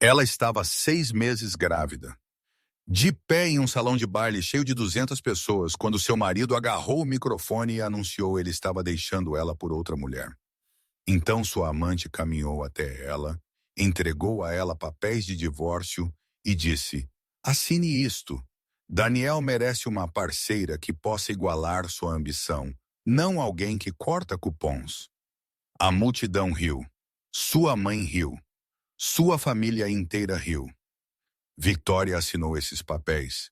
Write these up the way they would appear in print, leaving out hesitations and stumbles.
Ela estava 6 meses grávida, de pé em um salão de baile cheio de 200 pessoas, quando seu marido agarrou o microfone e anunciou ele estava deixando ela por outra mulher. Então sua amante caminhou até ela, entregou a ela papéis de divórcio e disse: "Assine isto. Daniel merece uma parceira que possa igualar sua ambição, não alguém que corta cupons." A multidão riu. Sua mãe riu. Sua família inteira riu. Victoria assinou esses papéis.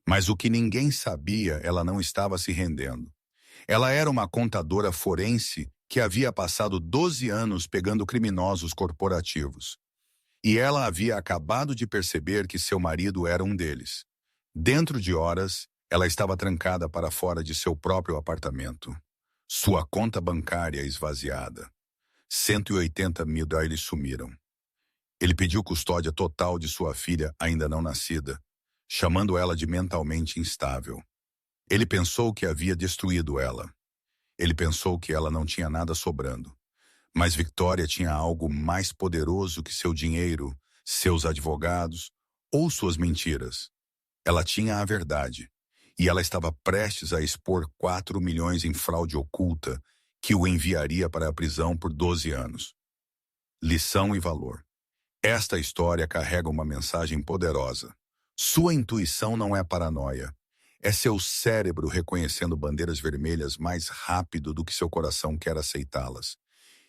Mas o que ninguém sabia, ela não estava se rendendo. Ela era uma contadora forense que havia passado 12 anos pegando criminosos corporativos. E ela havia acabado de perceber que seu marido era um deles. Dentro de horas, ela estava trancada para fora de seu próprio apartamento. Sua conta bancária esvaziada. 180 mil dólares sumiram. Ele pediu custódia total de sua filha ainda não nascida, chamando ela de mentalmente instável. Ele pensou que havia destruído ela. Ele pensou que ela não tinha nada sobrando. Mas Victoria tinha algo mais poderoso que seu dinheiro, seus advogados ou suas mentiras. Ela tinha a verdade. E ela estava prestes a expor 4 milhões em fraude oculta que o enviaria para a prisão por 12 anos. Lição e valor. Esta história carrega uma mensagem poderosa. Sua intuição não é paranoia. É seu cérebro reconhecendo bandeiras vermelhas mais rápido do que seu coração quer aceitá-las.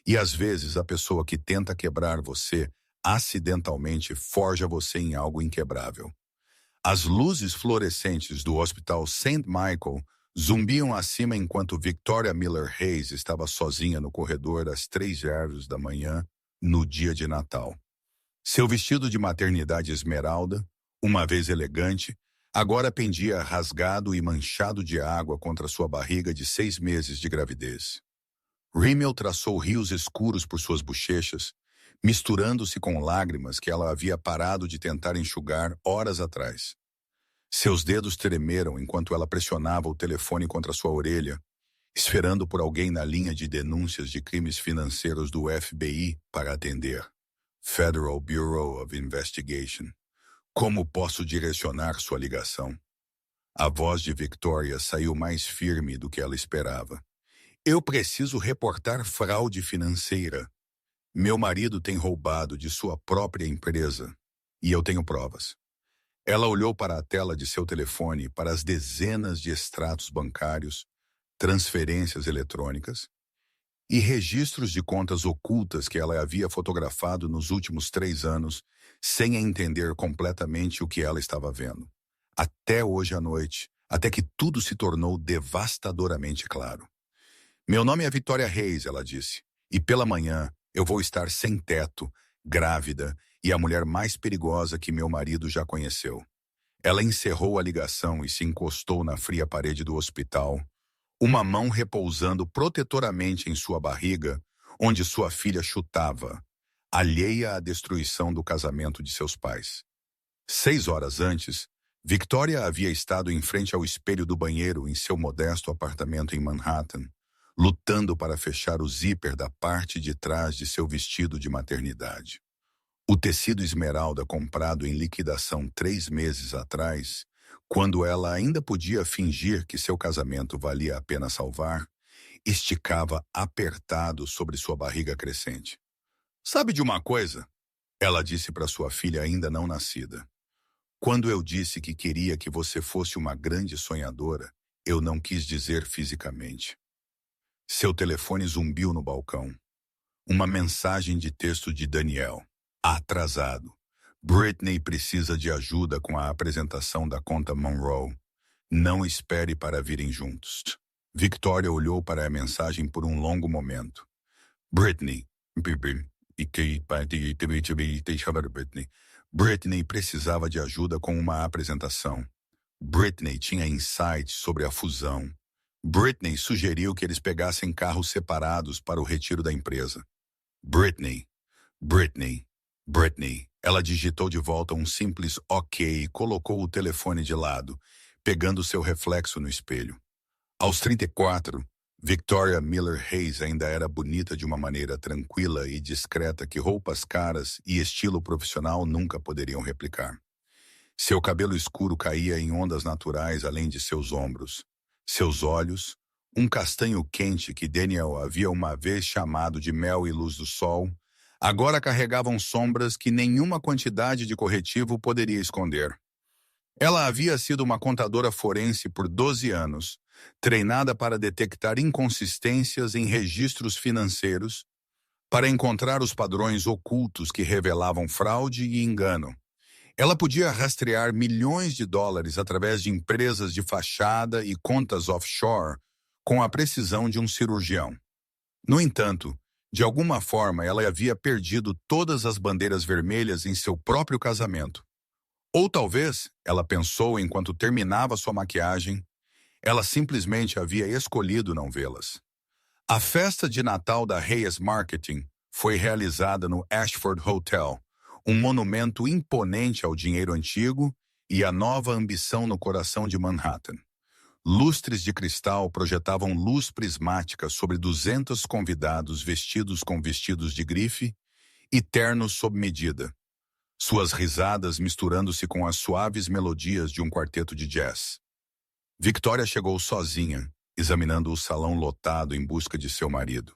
E às vezes a pessoa que tenta quebrar você, acidentalmente forja você em algo inquebrável. As luzes fluorescentes do Hospital St. Michael zumbiam acima enquanto Victoria Miller Hayes estava sozinha no corredor às 3h da manhã, no dia de Natal. Seu vestido de maternidade esmeralda, uma vez elegante, agora pendia rasgado e manchado de água contra sua barriga de 6 meses de gravidez. Rimmel traçou rios escuros por suas bochechas, misturando-se com lágrimas que ela havia parado de tentar enxugar horas atrás. Seus dedos tremeram enquanto ela pressionava o telefone contra sua orelha, esperando por alguém na linha de denúncias de crimes financeiros do FBI para atender. Federal Bureau of Investigation. Como posso direcionar sua ligação? A voz de Victoria saiu mais firme do que ela esperava. Eu preciso reportar fraude financeira. Meu marido tem roubado de sua própria empresa. E eu tenho provas. Ela olhou para a tela de seu telefone, para as dezenas de extratos bancários, transferências eletrônicas e registros de contas ocultas que ela havia fotografado nos últimos 3 anos, sem entender completamente o que ela estava vendo. Até hoje à noite, até que tudo se tornou devastadoramente claro. Meu nome é Victoria Hayes, ela disse, e pela manhã eu vou estar sem teto, grávida e a mulher mais perigosa que meu marido já conheceu. Ela encerrou a ligação e se encostou na fria parede do hospital, uma mão repousando protetoramente em sua barriga, onde sua filha chutava, alheia à destruição do casamento de seus pais. 6 horas antes, Victoria havia estado em frente ao espelho do banheiro em seu modesto apartamento em Manhattan, lutando para fechar o zíper da parte de trás de seu vestido de maternidade. O tecido esmeralda comprado em liquidação 3 meses atrás, quando ela ainda podia fingir que seu casamento valia a pena salvar, esticava apertado sobre sua barriga crescente. Sabe de uma coisa? Ela disse para sua filha ainda não nascida. Quando eu disse que queria que você fosse uma grande sonhadora, eu não quis dizer fisicamente. Seu telefone zumbiu no balcão. Uma mensagem de texto de Daniel. Atrasado. Britney precisa de ajuda com a apresentação da conta Monroe. Não espere para virem juntos. Victoria olhou para a mensagem por um longo momento. Britney. Britney precisava de ajuda com uma apresentação. Britney tinha insights sobre a fusão. Britney sugeriu que eles pegassem carros separados para o retiro da empresa. Britney. Ela digitou de volta um simples ok e colocou o telefone de lado, pegando seu reflexo no espelho. Aos 34, Victoria Miller Hayes ainda era bonita de uma maneira tranquila e discreta que roupas caras e estilo profissional nunca poderiam replicar. Seu cabelo escuro caía em ondas naturais além de seus ombros. Seus olhos, um castanho quente que Daniel havia uma vez chamado de mel e luz do sol, agora carregavam sombras que nenhuma quantidade de corretivo poderia esconder. Ela havia sido uma contadora forense por 12 anos, treinada para detectar inconsistências em registros financeiros, para encontrar os padrões ocultos que revelavam fraude e engano. Ela podia rastrear milhões de dólares através de empresas de fachada e contas offshore com a precisão de um cirurgião. No entanto, de alguma forma ela havia perdido todas as bandeiras vermelhas em seu próprio casamento. Ou talvez, ela pensou enquanto terminava sua maquiagem, ela simplesmente havia escolhido não vê-las. A festa de Natal da Hayes Marketing foi realizada no Ashford Hotel, um monumento imponente ao dinheiro antigo e à nova ambição no coração de Manhattan. Lustres de cristal projetavam luz prismática sobre 200 convidados vestidos com vestidos de grife e ternos sob medida, suas risadas misturando-se com as suaves melodias de um quarteto de jazz. Victoria chegou sozinha, examinando o salão lotado em busca de seu marido.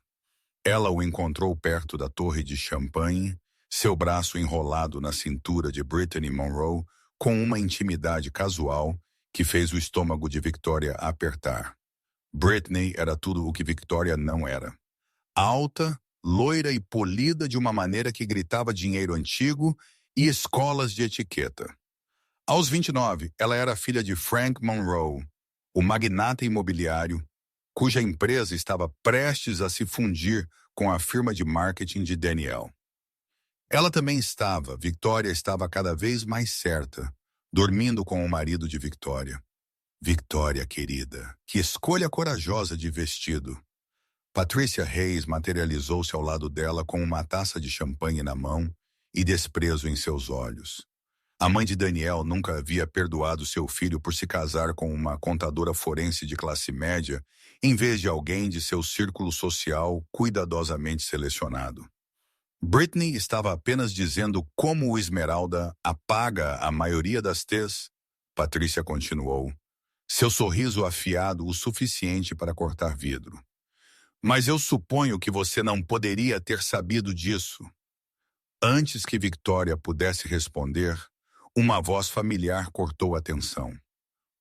Ela o encontrou perto da torre de champanhe, seu braço enrolado na cintura de Brittany Monroe, com uma intimidade casual que fez o estômago de Victoria apertar. Brittany era tudo o que Victoria não era. Alta, loira e polida de uma maneira que gritava dinheiro antigo e escolas de etiqueta. Aos 29, ela era filha de Frank Monroe, o magnata imobiliário, cuja empresa estava prestes a se fundir com a firma de marketing de Daniel. Victoria estava cada vez mais certa, dormindo com o marido de Victoria. Victoria, querida, que escolha corajosa de vestido. Patricia Hayes materializou-se ao lado dela com uma taça de champanhe na mão e desprezo em seus olhos. A mãe de Daniel nunca havia perdoado seu filho por se casar com uma contadora forense de classe média, em vez de alguém de seu círculo social cuidadosamente selecionado. Brittany estava apenas dizendo como o Esmeralda apaga a maioria das T's. Patrícia continuou, seu sorriso afiado o suficiente para cortar vidro. Mas eu suponho que você não poderia ter sabido disso. Antes que Victoria pudesse responder, uma voz familiar cortou a tensão.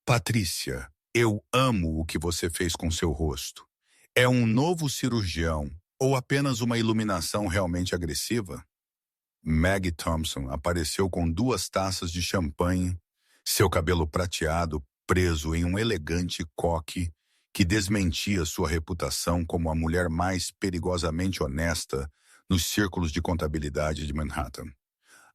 Patrícia, eu amo o que você fez com seu rosto. É um novo cirurgião ou apenas uma iluminação realmente agressiva? Maggie Thompson apareceu com 2 taças de champanhe, seu cabelo prateado preso em um elegante coque que desmentia sua reputação como a mulher mais perigosamente honesta nos círculos de contabilidade de Manhattan.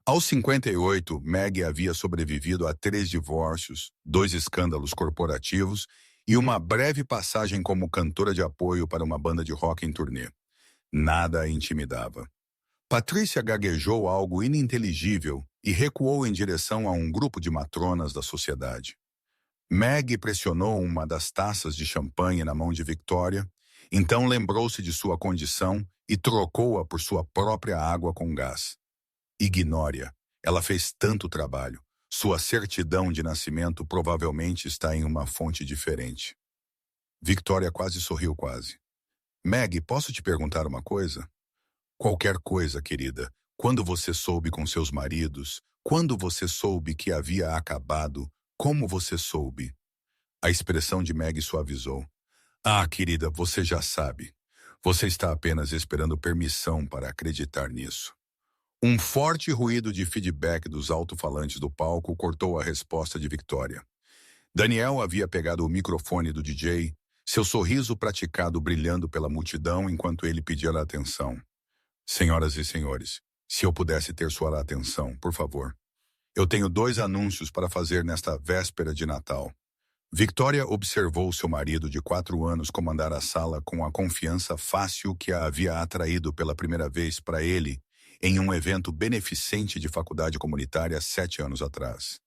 Aos 58, Maggie havia sobrevivido a 3 divórcios, 2 escândalos corporativos e uma breve passagem como cantora de apoio para uma banda de rock em turnê. Nada a intimidava. Patrícia gaguejou algo ininteligível e recuou em direção a um grupo de matronas da sociedade. Maggie pressionou uma das taças de champanhe na mão de Victoria, então lembrou-se de sua condição e trocou-a por sua própria água com gás. Ignore-a. Ela fez tanto trabalho. Sua certidão de nascimento provavelmente está em uma fonte diferente. Victoria quase sorriu quase. Maggie, posso te perguntar uma coisa? Qualquer coisa, querida. Quando você soube com seus maridos? Quando você soube que havia acabado? Como você soube? A expressão de Maggie suavizou. Ah, querida, você já sabe. Você está apenas esperando permissão para acreditar nisso. Um forte ruído de feedback dos alto-falantes do palco cortou a resposta de Victoria. Daniel havia pegado o microfone do DJ, seu sorriso praticado brilhando pela multidão enquanto ele pedia a atenção. Senhoras e senhores, se eu pudesse ter sua atenção, por favor. Eu tenho 2 anúncios para fazer nesta véspera de Natal. Victoria observou seu marido de 4 anos comandar a sala com a confiança fácil que a havia atraído pela primeira vez para ele em um evento beneficente de faculdade comunitária 7 anos atrás.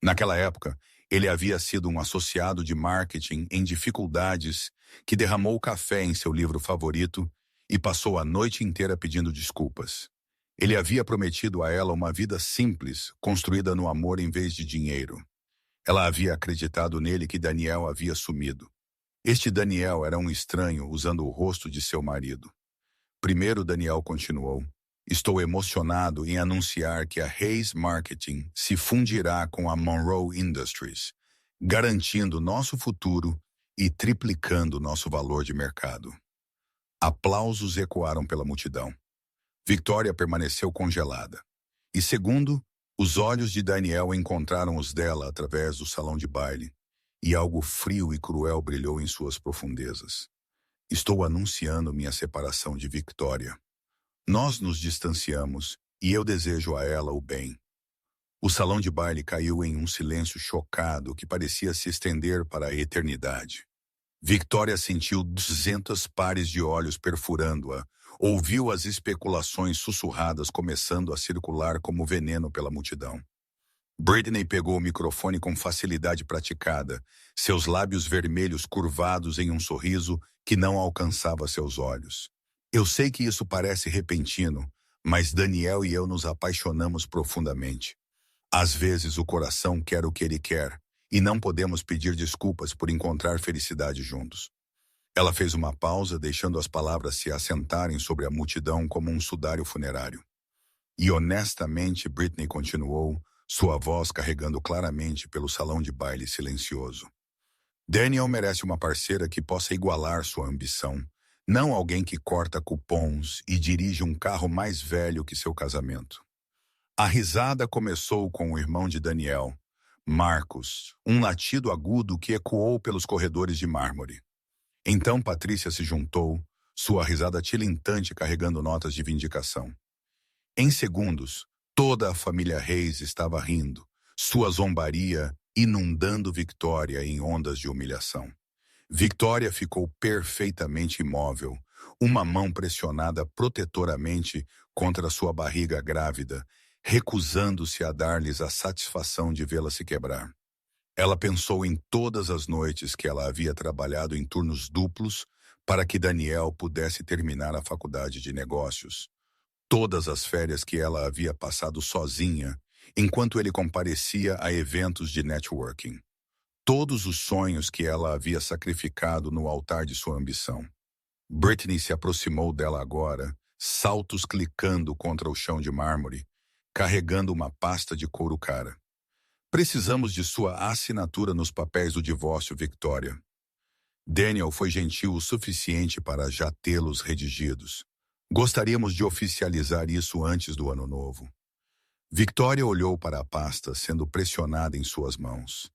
Naquela época, Ele havia sido um associado de marketing em dificuldades que derramou café em seu livro favorito e passou a noite inteira pedindo desculpas. Ele havia prometido a ela uma vida simples, construída no amor em vez de dinheiro. Ela havia acreditado nele que Daniel havia sumido. Este Daniel era um estranho usando o rosto de seu marido. Primeiro Daniel continuou: "Estou emocionado em anunciar que a Hayes Marketing se fundirá com a Monroe Industries, garantindo nosso futuro e triplicando nosso valor de mercado." Aplausos ecoaram pela multidão. Victoria permaneceu congelada. E segundo, os olhos de Daniel encontraram os dela através do salão de baile, e algo frio e cruel brilhou em suas profundezas. "Estou anunciando minha separação de Victoria. Nós nos distanciamos e eu desejo a ela o bem." O salão de baile caiu em um silêncio chocado que parecia se estender para a eternidade. Victoria sentiu 200 pares de olhos perfurando-a, ouviu as especulações sussurradas começando a circular como veneno pela multidão. Britney pegou o microfone com facilidade praticada, seus lábios vermelhos curvados em um sorriso que não alcançava seus olhos. "Eu sei que isso parece repentino, mas Daniel e eu nos apaixonamos profundamente. Às vezes o coração quer o que ele quer, e não podemos pedir desculpas por encontrar felicidade juntos." Ela fez uma pausa, deixando as palavras se assentarem sobre a multidão como um sudário funerário. E honestamente, Britney continuou, sua voz carregando claramente pelo salão de baile silencioso. "Daniel merece uma parceira que possa igualar sua ambição, não alguém que corta cupons e dirige um carro mais velho que seu casamento." A risada começou com o irmão de Daniel, Marcos, um latido agudo que ecoou pelos corredores de mármore. Então Patrícia se juntou, sua risada tilintante carregando notas de vindicação. Em segundos, toda a família Reis estava rindo, sua zombaria inundando Victoria em ondas de humilhação. Victoria ficou perfeitamente imóvel, uma mão pressionada protetoramente contra sua barriga grávida, recusando-se a dar-lhes a satisfação de vê-la se quebrar. Ela pensou em todas as noites que ela havia trabalhado em turnos duplos para que Daniel pudesse terminar a faculdade de negócios. Todas as férias que ela havia passado sozinha, enquanto ele comparecia a eventos de networking. Todos os sonhos que ela havia sacrificado no altar de sua ambição. Britney se aproximou dela agora, saltos clicando contra o chão de mármore, carregando uma pasta de couro cara. "Precisamos de sua assinatura nos papéis do divórcio, Victoria." Daniel foi gentil o suficiente para já tê-los redigidos. "Gostaríamos de oficializar isso antes do ano novo." Victoria olhou para a pasta, sendo pressionada em suas mãos.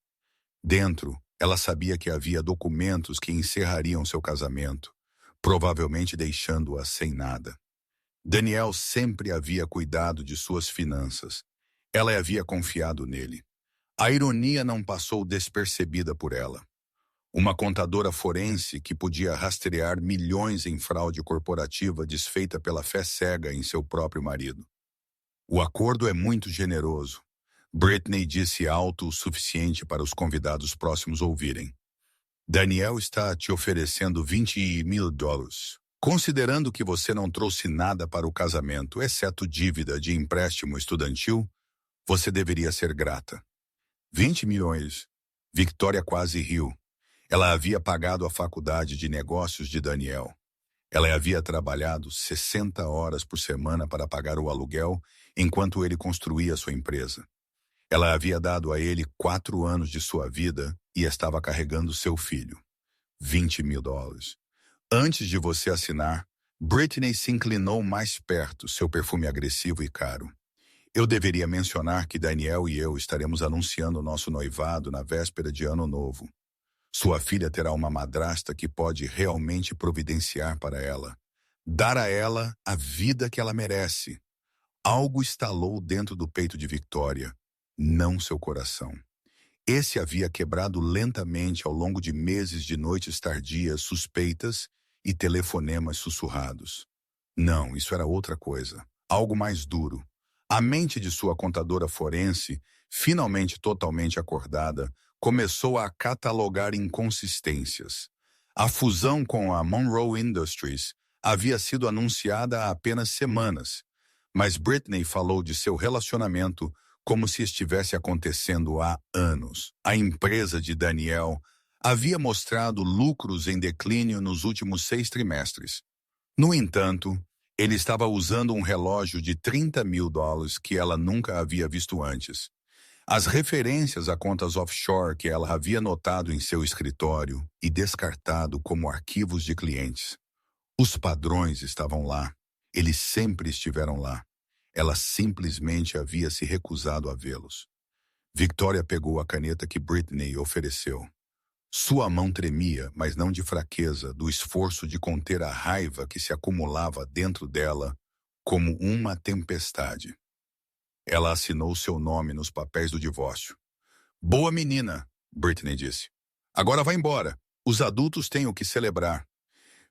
Dentro, ela sabia que havia documentos que encerrariam seu casamento, provavelmente deixando-a sem nada. Daniel sempre havia cuidado de suas finanças. Ela havia confiado nele. A ironia não passou despercebida por ela. Uma contadora forense que podia rastrear milhões em fraude corporativa desfeita pela fé cega em seu próprio marido. "O acordo é muito generoso," Britney disse alto o suficiente para os convidados próximos ouvirem. "Daniel está te oferecendo $20.000. Considerando que você não trouxe nada para o casamento, exceto dívida de empréstimo estudantil, você deveria ser grata." 20 milhões. Victoria quase riu. Ela havia pagado a faculdade de negócios de Daniel. Ela havia trabalhado 60 horas por semana para pagar o aluguel enquanto ele construía sua empresa. Ela havia dado a ele 4 anos de sua vida e estava carregando seu filho. $20.000. Antes de você assinar, Britney se inclinou mais perto, seu perfume agressivo e caro. "Eu deveria mencionar que Daniel e eu estaremos anunciando nosso noivado na véspera de Ano Novo. Sua filha terá uma madrasta que pode realmente providenciar para ela. Dar a ela a vida que ela merece." Algo estalou dentro do peito de Victoria, não seu coração. Esse havia quebrado lentamente ao longo de meses de noites tardias, suspeitas e telefonemas sussurrados. Não, isso era outra coisa, algo mais duro. A mente de sua contadora forense, finalmente totalmente acordada, começou a catalogar inconsistências. A fusão com a Monroe Industries havia sido anunciada há apenas semanas, mas Britney falou de seu relacionamento como se estivesse acontecendo há anos. A empresa de Daniel havia mostrado lucros em declínio nos últimos 6 trimestres. No entanto, ele estava usando um relógio de $30.000 que ela nunca havia visto antes. As referências a contas offshore que ela havia notado em seu escritório e descartado como arquivos de clientes. Os padrões estavam lá. Eles sempre estiveram lá. Ela simplesmente havia se recusado a vê-los. Victoria pegou a caneta que Britney ofereceu. Sua mão tremia, mas não de fraqueza, do esforço de conter a raiva que se acumulava dentro dela como uma tempestade. Ela assinou seu nome nos papéis do divórcio. Boa menina, Britney disse. Agora vá embora. Os adultos têm o que celebrar.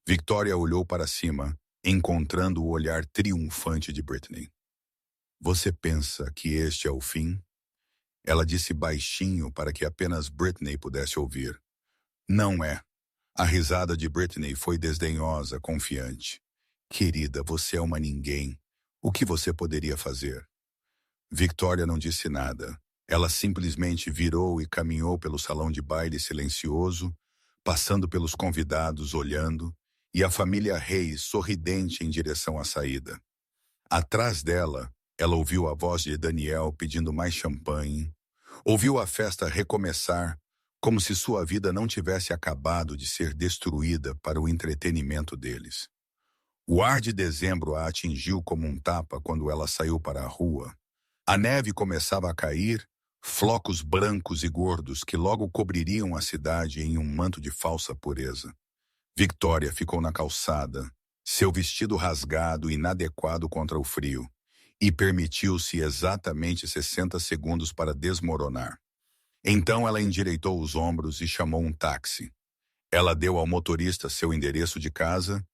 Victoria olhou para cima, encontrando o olhar triunfante de Britney. Você pensa que este é o fim? Ela disse baixinho para que apenas Britney pudesse ouvir. Não é. A risada de Britney foi desdenhosa, confiante. Querida, você é uma ninguém. O que você poderia fazer? Victoria não disse nada. Ela simplesmente virou e caminhou pelo salão de baile silencioso, passando pelos convidados olhando, e a família Reis sorridente em direção à saída. Atrás dela, ela ouviu a voz de Daniel pedindo mais champanhe, ouviu a festa recomeçar, como se sua vida não tivesse acabado de ser destruída para o entretenimento deles. O ar de dezembro a atingiu como um tapa quando ela saiu para a rua. A neve começava a cair, flocos brancos e gordos que logo cobririam a cidade em um manto de falsa pureza. Victoria ficou na calçada, seu vestido rasgado e inadequado contra o frio, e permitiu-se exatamente 60 segundos para desmoronar. Então ela endireitou os ombros e chamou um táxi. Ela deu ao motorista seu endereço de casa,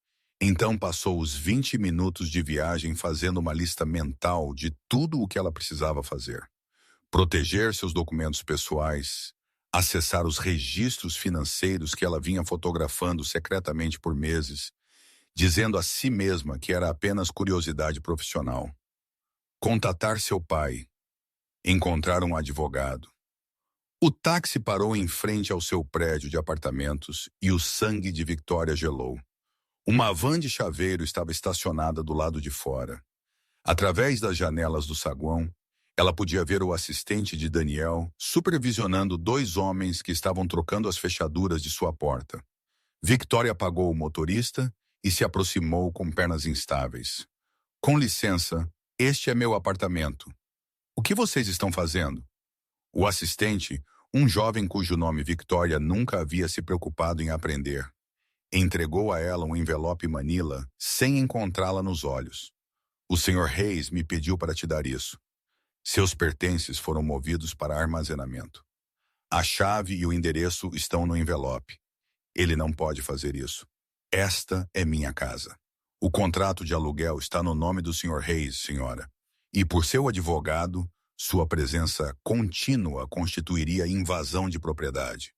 então passou os 20 minutos de viagem fazendo uma lista mental de tudo o que ela precisava fazer. Proteger seus documentos pessoais, acessar os registros financeiros que ela vinha fotografando secretamente por meses, dizendo a si mesma que era apenas curiosidade profissional. Contatar seu pai. Encontrar um advogado. O táxi parou em frente ao seu prédio de apartamentos e o sangue de Victoria gelou. Uma van de chaveiro estava estacionada do lado de fora. Através das janelas do saguão, ela podia ver o assistente de Daniel supervisionando 2 homens que estavam trocando as fechaduras de sua porta. Victoria apagou o motorista e se aproximou com pernas instáveis. Com licença, este é meu apartamento. O que vocês estão fazendo? O assistente, um jovem cujo nome Victoria nunca havia se preocupado em aprender, entregou a ela um envelope manila sem encontrá-la nos olhos. O Sr. Reis me pediu para te dar isso. Seus pertences foram movidos para armazenamento. A chave e o endereço estão no envelope. Ele não pode fazer isso. Esta é minha casa. O contrato de aluguel está no nome do Sr. Reis, senhora. E por seu advogado, sua presença contínua constituiria invasão de propriedade.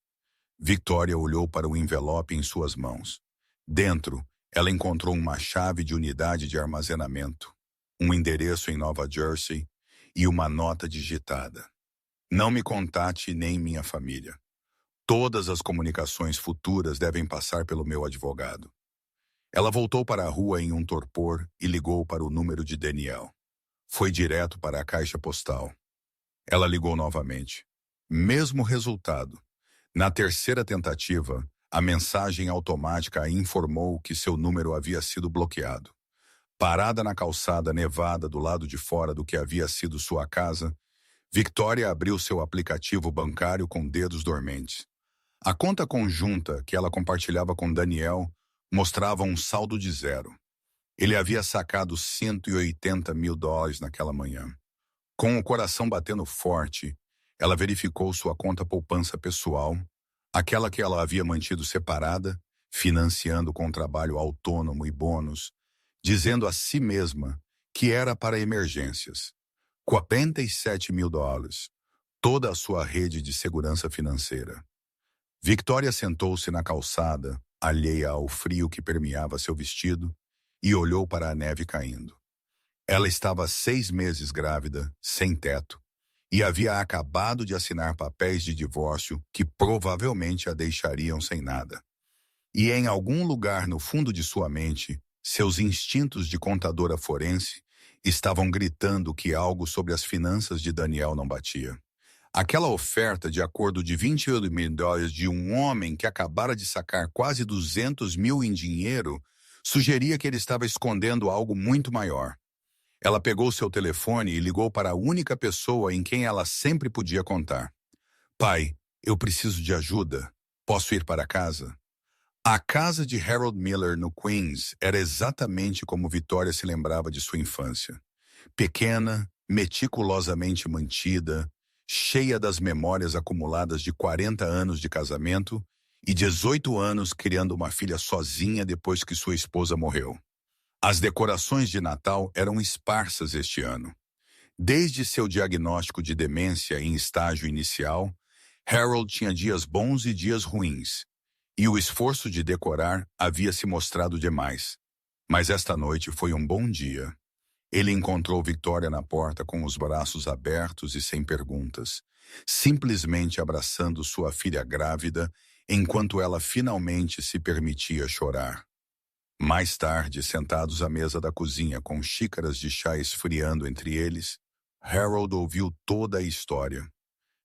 Victoria olhou para o envelope em suas mãos. Dentro, ela encontrou uma chave de unidade de armazenamento, um endereço em Nova Jersey e uma nota digitada. Não me contate nem minha família. Todas as comunicações futuras devem passar pelo meu advogado. Ela voltou para a rua em um torpor e ligou para o número de Daniel. Foi direto para a caixa postal. Ela ligou novamente. Mesmo resultado. Na terceira tentativa, a mensagem automática a informou que seu número havia sido bloqueado. Parada na calçada nevada do lado de fora do que havia sido sua casa, Victoria abriu seu aplicativo bancário com dedos dormentes. A conta conjunta que ela compartilhava com Daniel mostrava um saldo de 0. Ele havia sacado $180.000 naquela manhã. Com o coração batendo forte, ela verificou sua conta poupança pessoal, aquela que ela havia mantido separada, financiando com trabalho autônomo e bônus, dizendo a si mesma que era para emergências. $47.000. toda a sua rede de segurança financeira. Victoria sentou-se na calçada, alheia ao frio que permeava seu vestido, e olhou para a neve caindo. Ela estava 6 meses grávida, sem teto, e havia acabado de assinar papéis de divórcio que provavelmente a deixariam sem nada. E em algum lugar no fundo de sua mente, seus instintos de contadora forense estavam gritando que algo sobre as finanças de Daniel não batia. Aquela oferta de acordo de $28 mil de um homem que acabara de sacar quase 200 mil em dinheiro sugeria que ele estava escondendo algo muito maior. Ela pegou seu telefone e ligou para a única pessoa em quem ela sempre podia contar. Pai, eu preciso de ajuda. Posso ir para casa? A casa de Harold Miller no Queens era exatamente como Victoria se lembrava de sua infância. Pequena, meticulosamente mantida, cheia das memórias acumuladas de 40 anos de casamento e 18 anos criando uma filha sozinha depois que sua esposa morreu. As decorações de Natal eram esparsas este ano. Desde seu diagnóstico de demência em estágio inicial, Harold tinha dias bons e dias ruins, e o esforço de decorar havia se mostrado demais. Mas esta noite foi um bom dia. Ele encontrou Victoria na porta com os braços abertos e sem perguntas, simplesmente abraçando sua filha grávida enquanto ela finalmente se permitia chorar. Mais tarde, sentados à mesa da cozinha com xícaras de chá esfriando entre eles, Harold ouviu toda a história.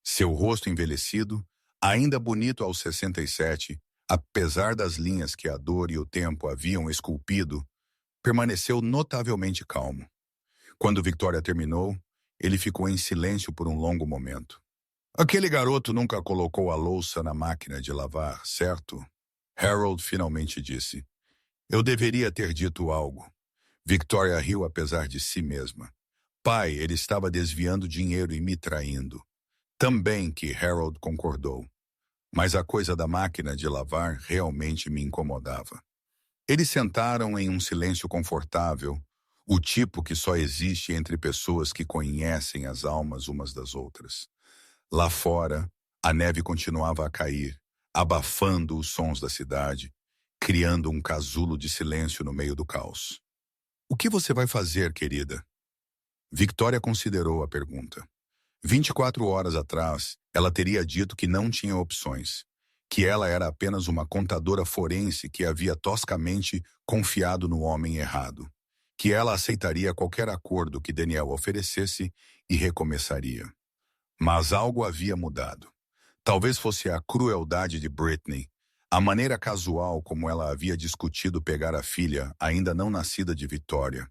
Seu rosto envelhecido, ainda bonito aos 67, apesar das linhas que a dor e o tempo haviam esculpido, permaneceu notavelmente calmo. Quando Victoria terminou, ele ficou em silêncio por um longo momento. Aquele garoto nunca colocou a louça na máquina de lavar, certo? Harold finalmente disse. Eu deveria ter dito algo. Victoria riu apesar de si mesma. Pai, ele estava desviando dinheiro e me traindo. Também que Harold concordou. Mas a coisa da máquina de lavar realmente me incomodava. Eles sentaram em um silêncio confortável, o tipo que só existe entre pessoas que conhecem as almas umas das outras. Lá fora, a neve continuava a cair, abafando os sons da cidade, criando um casulo de silêncio no meio do caos. O que você vai fazer, querida? Victoria considerou a pergunta. 24 horas atrás, ela teria dito que não tinha opções, que ela era apenas uma contadora forense que havia toscamente confiado no homem errado, que ela aceitaria qualquer acordo que Daniel oferecesse e recomeçaria. Mas algo havia mudado. Talvez fosse a crueldade de Britney, a maneira casual como ela havia discutido pegar a filha ainda não nascida de Victoria.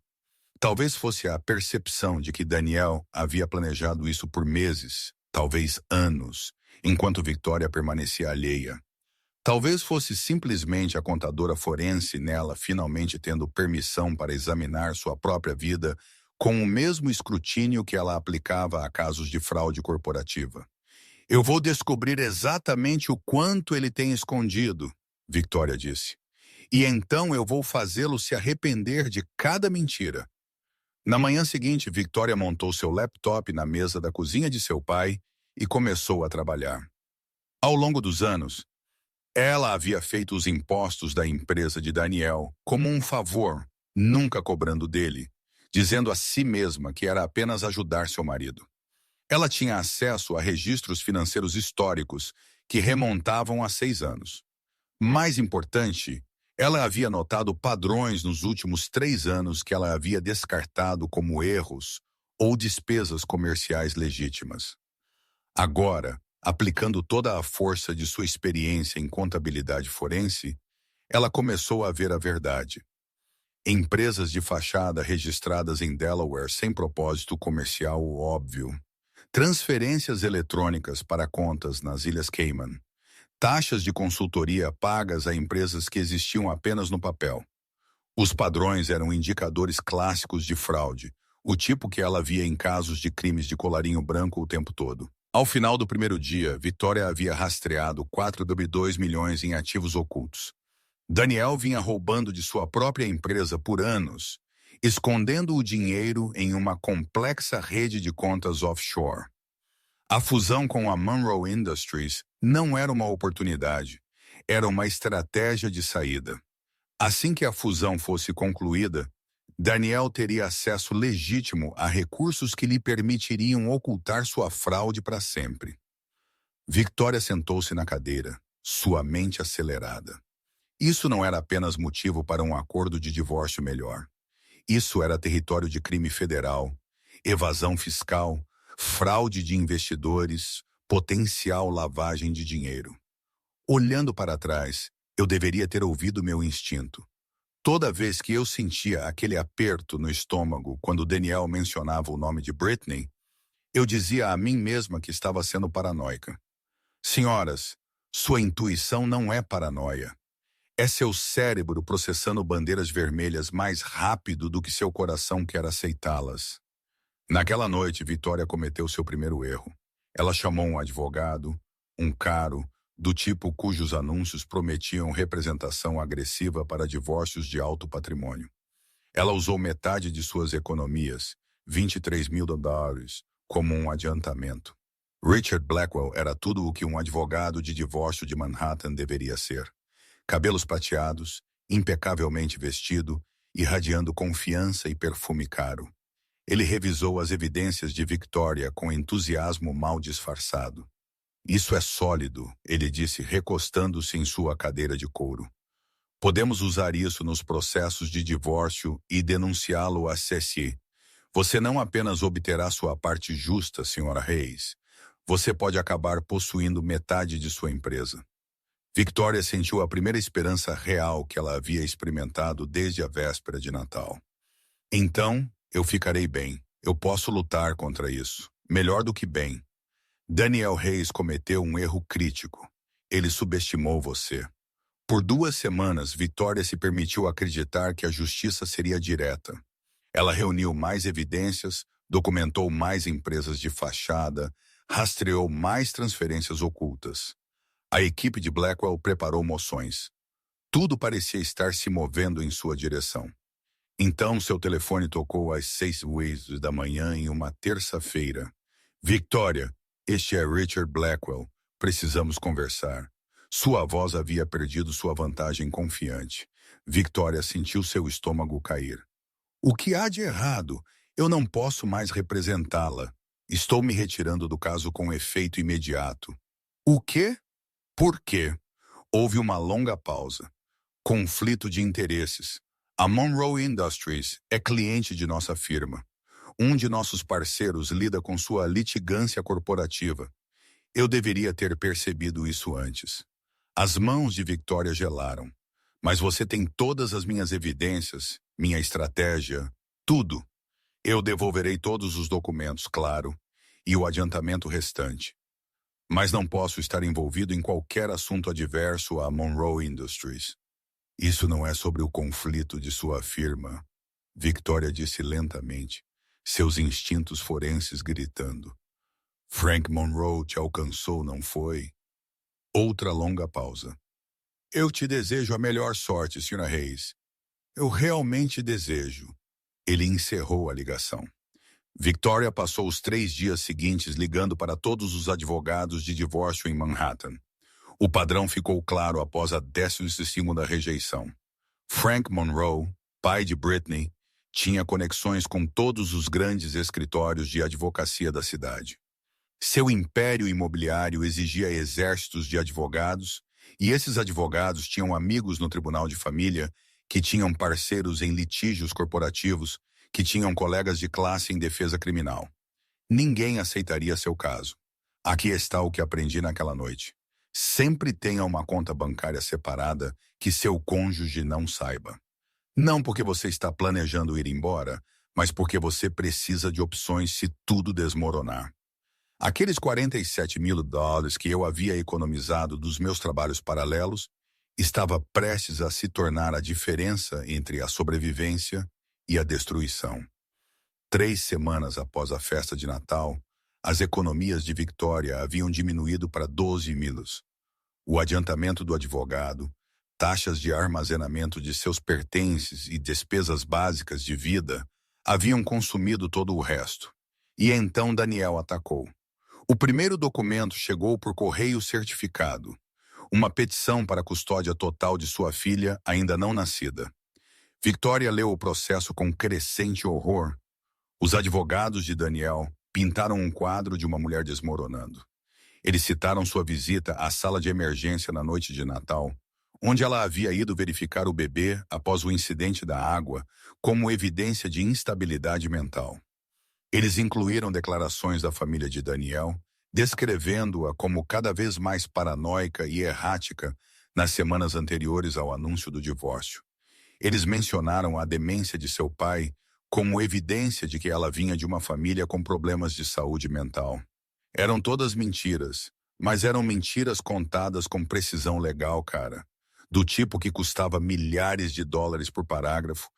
Talvez fosse a percepção de que Daniel havia planejado isso por meses, talvez anos, enquanto Victoria permanecia alheia. Talvez fosse simplesmente a contadora forense nela finalmente tendo permissão para examinar sua própria vida com o mesmo escrutínio que ela aplicava a casos de fraude corporativa. Eu vou descobrir exatamente o quanto ele tem escondido, Victoria disse. E então eu vou fazê-lo se arrepender de cada mentira. Na manhã seguinte, Victoria montou seu laptop na mesa da cozinha de seu pai e começou a trabalhar. Ao longo dos anos, ela havia feito os impostos da empresa de Daniel como um favor, nunca cobrando dele, dizendo a si mesma que era apenas ajudar seu marido. Ela tinha acesso a registros financeiros históricos que remontavam a 6 anos. Mais importante, ela havia notado padrões nos últimos 3 anos que ela havia descartado como erros ou despesas comerciais legítimas. Agora, aplicando toda a força de sua experiência em contabilidade forense, ela começou a ver a verdade. Empresas de fachada registradas em Delaware sem propósito comercial óbvio. Transferências eletrônicas para contas nas Ilhas Cayman. Taxas de consultoria pagas a empresas que existiam apenas no papel. Os padrões eram indicadores clássicos de fraude, o tipo que ela via em casos de crimes de colarinho branco o tempo todo. Ao final do primeiro dia, Victoria havia rastreado 4,2 milhões em ativos ocultos. Daniel vinha roubando de sua própria empresa por anos, escondendo o dinheiro em uma complexa rede de contas offshore. A fusão com a Monroe Industries não era uma oportunidade, era uma estratégia de saída. Assim que a fusão fosse concluída, Daniel teria acesso legítimo a recursos que lhe permitiriam ocultar sua fraude para sempre. Victoria sentou-se na cadeira, sua mente acelerada. Isso não era apenas motivo para um acordo de divórcio melhor. Isso era território de crime federal, evasão fiscal, fraude de investidores, potencial lavagem de dinheiro. Olhando para trás, eu deveria ter ouvido meu instinto. Toda vez que eu sentia aquele aperto no estômago quando Daniel mencionava o nome de Britney, eu dizia a mim mesma que estava sendo paranoica. Senhoras, sua intuição não é paranoia. É seu cérebro processando bandeiras vermelhas mais rápido do que seu coração quer aceitá-las. Naquela noite, Victoria cometeu seu primeiro erro. Ela chamou um advogado, um caro, do tipo cujos anúncios prometiam representação agressiva para divórcios de alto patrimônio. Ela usou metade de suas economias, $23.000, como um adiantamento. Richard Blackwell era tudo o que um advogado de divórcio de Manhattan deveria ser. Cabelos prateados, impecavelmente vestido, irradiando confiança e perfume caro. Ele revisou as evidências de Victoria com entusiasmo mal disfarçado. Isso é sólido, ele disse, recostando-se em sua cadeira de couro. Podemos usar isso nos processos de divórcio e denunciá-lo à CSI. Você não apenas obterá sua parte justa, Sra. Hayes. Você pode acabar possuindo metade de sua empresa. Victoria sentiu a primeira esperança real que ela havia experimentado desde a véspera de Natal. Então, eu ficarei bem. Eu posso lutar contra isso. Melhor do que bem. Daniel Hayes cometeu um erro crítico. Ele subestimou você. Por 2 semanas, Victoria se permitiu acreditar que a justiça seria direta. Ela reuniu mais evidências, documentou mais empresas de fachada, rastreou mais transferências ocultas. A equipe de Blackwell preparou moções. Tudo parecia estar se movendo em sua direção. Então seu telefone tocou às 6h da manhã em uma terça-feira. Victoria, este é Richard Blackwell. Precisamos conversar. Sua voz havia perdido sua vantagem confiante. Victoria sentiu seu estômago cair. O que há de errado? Eu não posso mais representá-la. Estou me retirando do caso com efeito imediato. O quê? Por quê? Houve uma longa pausa. Conflito de interesses. A Monroe Industries é cliente de nossa firma. Um de nossos parceiros lida com sua litigância corporativa. Eu deveria ter percebido isso antes. As mãos de Victoria gelaram. Mas você tem todas as minhas evidências, minha estratégia, tudo. Eu devolverei todos os documentos, claro, e o adiantamento restante. Mas não posso estar envolvido em qualquer assunto adverso à Monroe Industries. Isso não é sobre o conflito de sua firma, Victoria disse lentamente, seus instintos forenses gritando. Frank Monroe te alcançou, não foi? Outra longa pausa. Eu te desejo a melhor sorte, Sra. Hayes. Eu realmente desejo. Ele encerrou a ligação. Victoria passou os 3 dias seguintes ligando para todos os advogados de divórcio em Manhattan. O padrão ficou claro após a 12ª rejeição. Frank Monroe, pai de Britney, tinha conexões com todos os grandes escritórios de advocacia da cidade. Seu império imobiliário exigia exércitos de advogados, e esses advogados tinham amigos no tribunal de família, que tinham parceiros em litígios corporativos, que tinham colegas de classe em defesa criminal. Ninguém aceitaria seu caso. Aqui está o que aprendi naquela noite. Sempre tenha uma conta bancária separada que seu cônjuge não saiba. Não porque você está planejando ir embora, mas porque você precisa de opções se tudo desmoronar. Aqueles $47.000 que eu havia economizado dos meus trabalhos paralelos estava prestes a se tornar a diferença entre a sobrevivência e a destruição. 3 semanas após a festa de Natal, as economias de Victoria haviam diminuído para 12 milos. O adiantamento do advogado, taxas de armazenamento de seus pertences e despesas básicas de vida haviam consumido todo o resto. E então Daniel atacou. O primeiro documento chegou por correio certificado, uma petição para a custódia total de sua filha ainda não nascida. Victoria leu o processo com crescente horror. Os advogados de Danielle pintaram um quadro de uma mulher desmoronando. Eles citaram sua visita à sala de emergência na noite de Natal, onde ela havia ido verificar o bebê após o incidente da água, como evidência de instabilidade mental. Eles incluíram declarações da família de Danielle, descrevendo-a como cada vez mais paranoica e errática nas semanas anteriores ao anúncio do divórcio. Eles mencionaram a demência de seu pai como evidência de que ela vinha de uma família com problemas de saúde mental. Eram todas mentiras, mas eram mentiras contadas com precisão legal, cara. Do tipo que custava milhares de dólares por parágrafo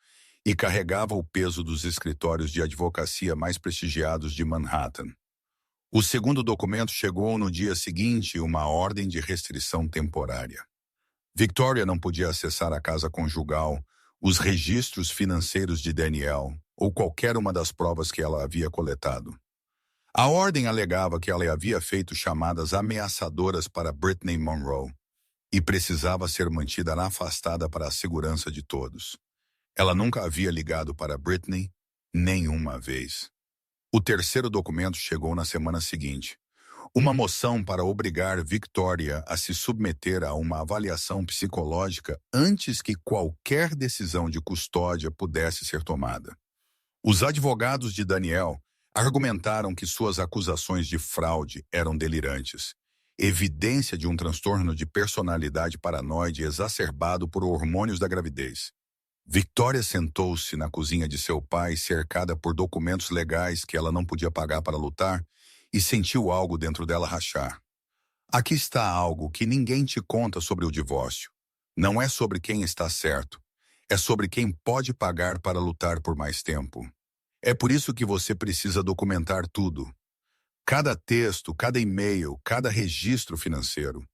e carregava o peso dos escritórios de advocacia mais prestigiados de Manhattan. O segundo documento chegou no dia seguinte, uma ordem de restrição temporária. Victoria não podia acessar a casa conjugal, os registros financeiros de Danielle ou qualquer uma das provas que ela havia coletado. A ordem alegava que ela havia feito chamadas ameaçadoras para Brittany Monroe e precisava ser mantida afastada para a segurança de todos. Ela nunca havia ligado para Brittany nenhuma vez. O terceiro documento chegou na semana seguinte. Uma moção para obrigar Victoria a se submeter a uma avaliação psicológica antes que qualquer decisão de custódia pudesse ser tomada. Os advogados de Danielle argumentaram que suas acusações de fraude eram delirantes, evidência de um transtorno de personalidade paranoide exacerbado por hormônios da gravidez. Victoria sentou-se na cozinha de seu pai, cercada por documentos legais que ela não podia pagar para lutar, e sentiu algo dentro dela rachar. Aqui está algo que ninguém te conta sobre o divórcio. Não é sobre quem está certo. É sobre quem pode pagar para lutar por mais tempo. É por isso que você precisa documentar tudo. Cada texto, cada e-mail, cada registro financeiro.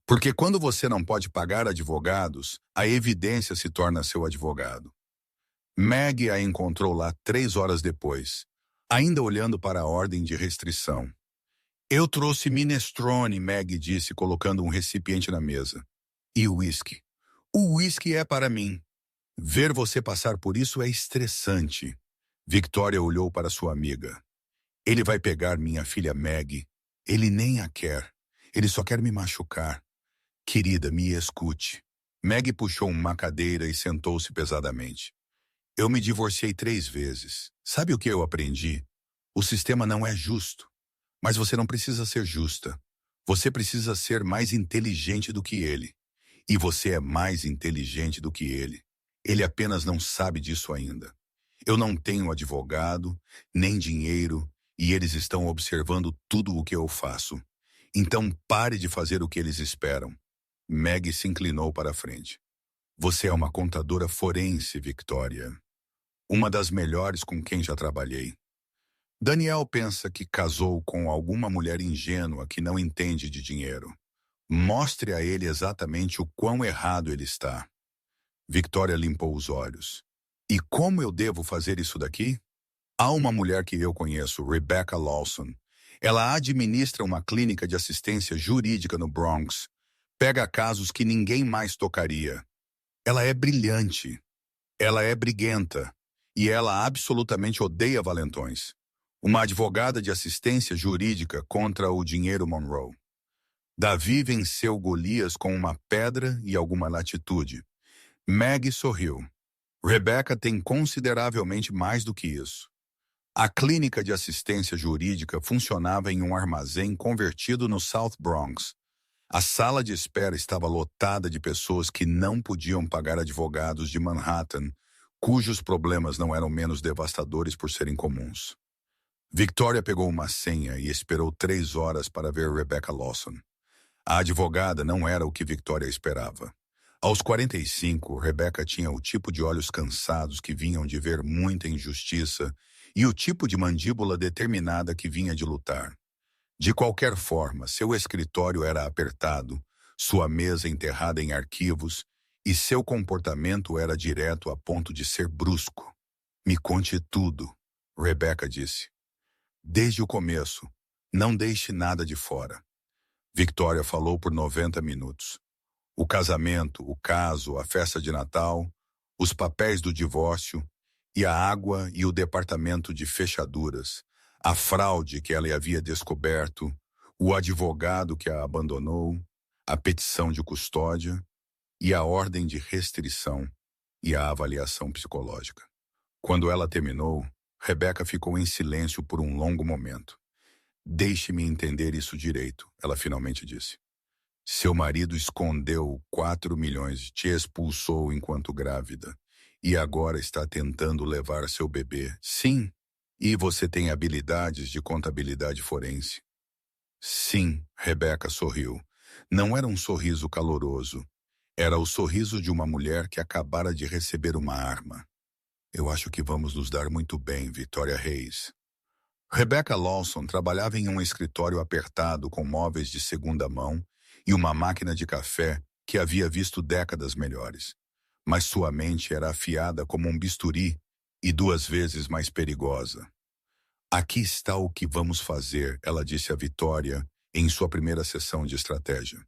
Porque quando você não pode pagar advogados, a evidência se torna seu advogado. Maggie a encontrou lá 3 horas depois, ainda olhando para a ordem de restrição. Eu trouxe minestrone, Maggie disse, colocando um recipiente na mesa. E o uísque. O uísque é para mim. Ver você passar por isso é estressante. Victoria olhou para sua amiga. Ele vai pegar minha filha Maggie. Ele nem a quer. Ele só quer me machucar. Querida, me escute. Maggie puxou uma cadeira e sentou-se pesadamente. Eu me divorciei 3 vezes. Sabe o que eu aprendi? O sistema não é justo. Mas você não precisa ser justa. Você precisa ser mais inteligente do que ele. E você é mais inteligente do que ele. Ele apenas não sabe disso ainda. Eu não tenho advogado, nem dinheiro, e eles estão observando tudo o que eu faço. Então pare de fazer o que eles esperam. Maggie se inclinou para a frente. Você é uma contadora forense, Victoria. Uma das melhores com quem já trabalhei. Danielle pensa que casou com alguma mulher ingênua que não entende de dinheiro. Mostre a ele exatamente o quão errado ele está. Victoria limpou os olhos. E como eu devo fazer isso daqui? Há uma mulher que eu conheço, Rebecca Lawson. Ela administra uma clínica de assistência jurídica no Bronx. Pega casos que ninguém mais tocaria. Ela é brilhante. Ela é briguenta. E ela absolutamente odeia valentões. Uma advogada de assistência jurídica contra o dinheiro Monroe. Davi venceu Golias com uma pedra e alguma latitude. Maggie sorriu. Rebecca tem consideravelmente mais do que isso. A clínica de assistência jurídica funcionava em um armazém convertido no South Bronx. A sala de espera estava lotada de pessoas que não podiam pagar advogados de Manhattan, cujos problemas não eram menos devastadores por serem comuns. Victoria pegou uma senha e esperou 3 horas para ver Rebecca Lawson. A advogada não era o que Victoria esperava. Aos 45, Rebecca tinha o tipo de olhos cansados que vinham de ver muita injustiça e o tipo de mandíbula determinada que vinha de lutar. De qualquer forma, seu escritório era apertado, sua mesa enterrada em arquivos e seu comportamento era direto a ponto de ser brusco. Me conte tudo, Rebecca disse. Desde o começo, Não deixe nada de fora. Victoria falou por 90 minutos. O casamento, o caso, a festa de Natal, os papéis do divórcio e a água e o departamento de fechaduras, a fraude que ela havia descoberto, o advogado que a abandonou, a petição de custódia e a ordem de restrição e a avaliação psicológica. Quando ela terminou, Rebecca ficou em silêncio por um longo momento. Deixe-me entender isso direito, ela finalmente disse. Seu marido escondeu 4 milhões, te expulsou enquanto grávida e agora está tentando levar seu bebê. Sim. E você tem habilidades de contabilidade forense. Sim, Rebecca sorriu. Não era um sorriso caloroso. Era o sorriso de uma mulher que acabara de receber uma arma. Eu acho que vamos nos dar muito bem, Victoria Reis. Rebecca Lawson trabalhava em um escritório apertado com móveis de segunda mão e uma máquina de café que havia visto décadas melhores. Mas sua mente era afiada como um bisturi e 2 vezes mais perigosa. Aqui está o que vamos fazer, ela disse a Victoria em sua primeira sessão de estratégia.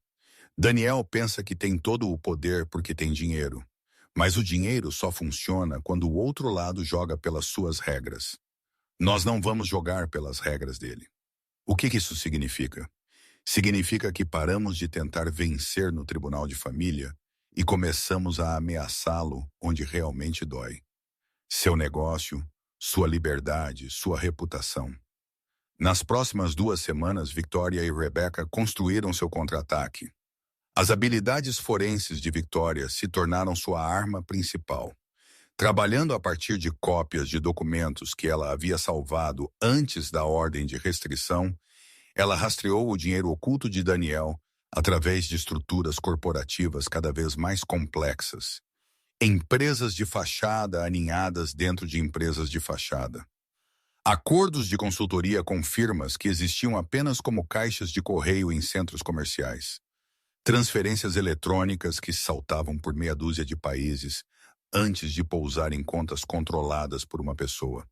Daniel pensa que tem todo o poder porque tem dinheiro, mas o dinheiro só funciona quando o outro lado joga pelas suas regras. Nós não vamos jogar pelas regras dele. O que isso significa? Significa que paramos de tentar vencer no tribunal de família e começamos a ameaçá-lo onde realmente dói. Seu negócio, sua liberdade, sua reputação. Nas próximas 2 semanas, Victoria e Rebecca construíram seu contra-ataque. As habilidades forenses de Victoria se tornaram sua arma principal. Trabalhando a partir de cópias de documentos que ela havia salvado antes da ordem de restrição, ela rastreou o dinheiro oculto de Daniel através de estruturas corporativas cada vez mais complexas. Empresas de fachada aninhadas dentro de empresas de fachada. Acordos de consultoria com firmas que existiam apenas como caixas de correio em centros comerciais. Transferências eletrônicas que saltavam por meia dúzia de países antes de pousar em contas controladas por uma pessoa.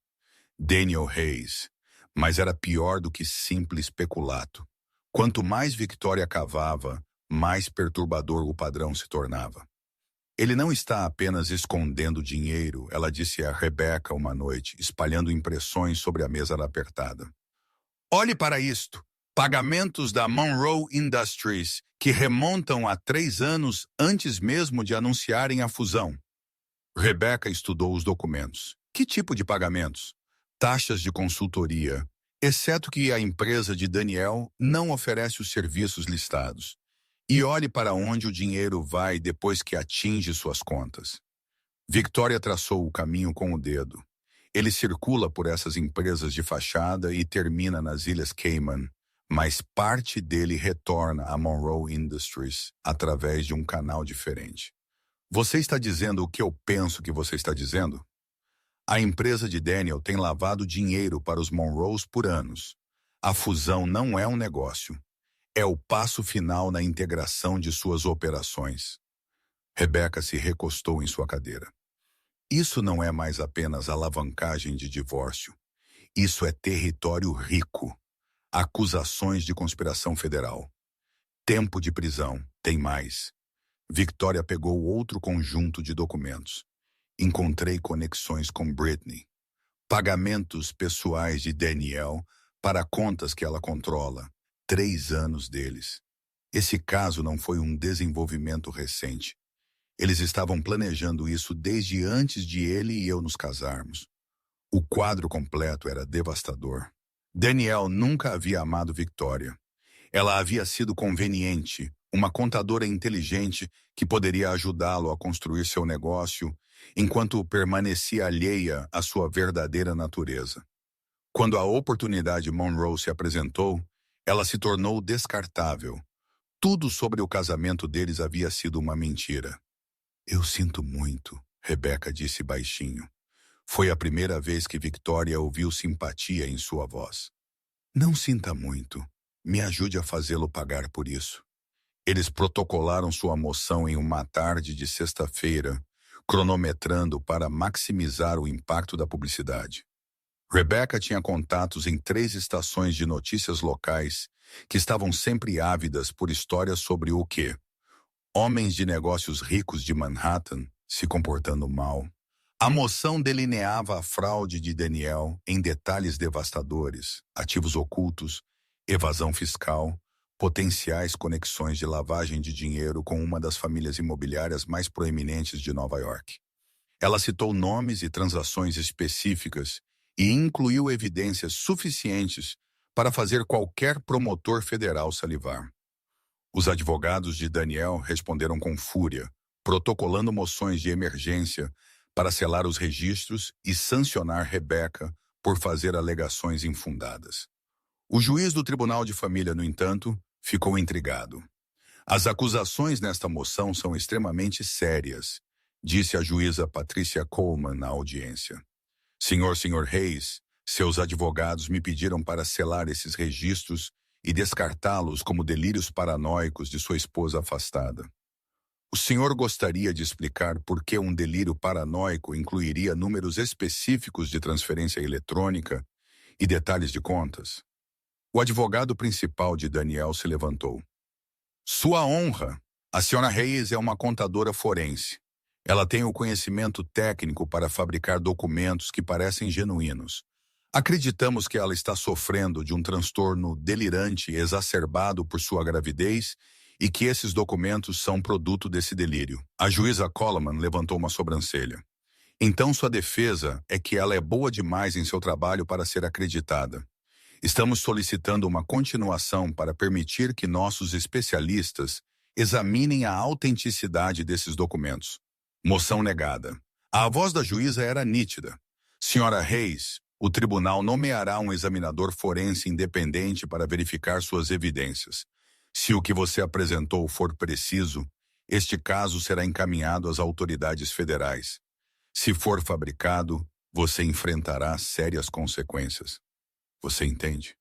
Daniel Hayes. Mas era pior do que simples peculato. Quanto mais Victoria cavava, mais perturbador o padrão se tornava. Ele não está apenas escondendo dinheiro, ela disse a Rebecca uma noite, espalhando impressões sobre a mesa apertada. Olhe para isto. Pagamentos da Monroe Industries, que remontam a 3 anos antes mesmo de anunciarem a fusão. Rebecca estudou os documentos. Que tipo de pagamentos? Taxas de consultoria, exceto que a empresa de Daniel não oferece os serviços listados. E olhe para onde o dinheiro vai depois que atinge suas contas. Victoria traçou o caminho com o dedo. Ele circula por essas empresas de fachada e termina nas Ilhas Cayman, mas parte dele retorna a Monroe Industries através de um canal diferente. Você está dizendo o que eu penso que você está dizendo? A empresa de Daniel tem lavado dinheiro para os Monroes por anos. A fusão não é um negócio. É o passo final na integração de suas operações. Rebecca se recostou em sua cadeira. Isso não é mais apenas alavancagem de divórcio. Isso é território rico. Acusações de conspiração federal. Tempo de prisão. Tem mais. Victoria pegou outro conjunto de documentos. Encontrei conexões com Britney. Pagamentos pessoais de Daniel para contas que ela controla. 3 anos deles. Esse caso não foi um desenvolvimento recente. Eles estavam planejando isso desde antes de ele e eu nos casarmos. O quadro completo era devastador. Daniel nunca havia amado Victoria. Ela havia sido conveniente, uma contadora inteligente que poderia ajudá-lo a construir seu negócio enquanto permanecia alheia à sua verdadeira natureza. Quando a oportunidade Monroe se apresentou, ela se tornou descartável. Tudo sobre o casamento deles havia sido uma mentira. Eu sinto muito, Rebecca disse baixinho. Foi a primeira vez que Victoria ouviu simpatia em sua voz. Não sinta muito. Me ajude a fazê-lo pagar por isso. Eles protocolaram sua moção em uma tarde de sexta-feira, cronometrando para maximizar o impacto da publicidade. Rebecca tinha contatos em 3 estações de notícias locais que estavam sempre ávidas por histórias sobre o quê? Homens de negócios ricos de Manhattan se comportando mal. A moção delineava a fraude de Daniel em detalhes devastadores, ativos ocultos, evasão fiscal, potenciais conexões de lavagem de dinheiro com uma das famílias imobiliárias mais proeminentes de Nova York. Ela citou nomes e transações específicas e incluiu evidências suficientes para fazer qualquer promotor federal salivar. Os advogados de Daniel responderam com fúria, protocolando moções de emergência para selar os registros e sancionar Rebecca por fazer alegações infundadas. O juiz do Tribunal de Família, no entanto, ficou intrigado. As acusações nesta moção são extremamente sérias, disse a juíza Patricia Coleman na audiência. Senhor Hayes, seus advogados me pediram para selar esses registros e descartá-los como delírios paranoicos de sua esposa afastada. O senhor gostaria de explicar por que um delírio paranoico incluiria números específicos de transferência eletrônica e detalhes de contas? O advogado principal de Daniel se levantou. Sua honra, a senhora Hayes é uma contadora forense. Ela tem o conhecimento técnico para fabricar documentos que parecem genuínos. Acreditamos que ela está sofrendo de um transtorno delirante exacerbado por sua gravidez e que esses documentos são produto desse delírio. A juíza Coleman levantou uma sobrancelha. Então sua defesa é que ela é boa demais em seu trabalho para ser acreditada. Estamos solicitando uma continuação para permitir que nossos especialistas examinem a autenticidade desses documentos. Moção negada. A voz da juíza era nítida. Senhora Hayes, o tribunal nomeará um examinador forense independente para verificar suas evidências. Se o que você apresentou for preciso, este caso será encaminhado às autoridades federais. Se for fabricado, você enfrentará sérias consequências. Você entende?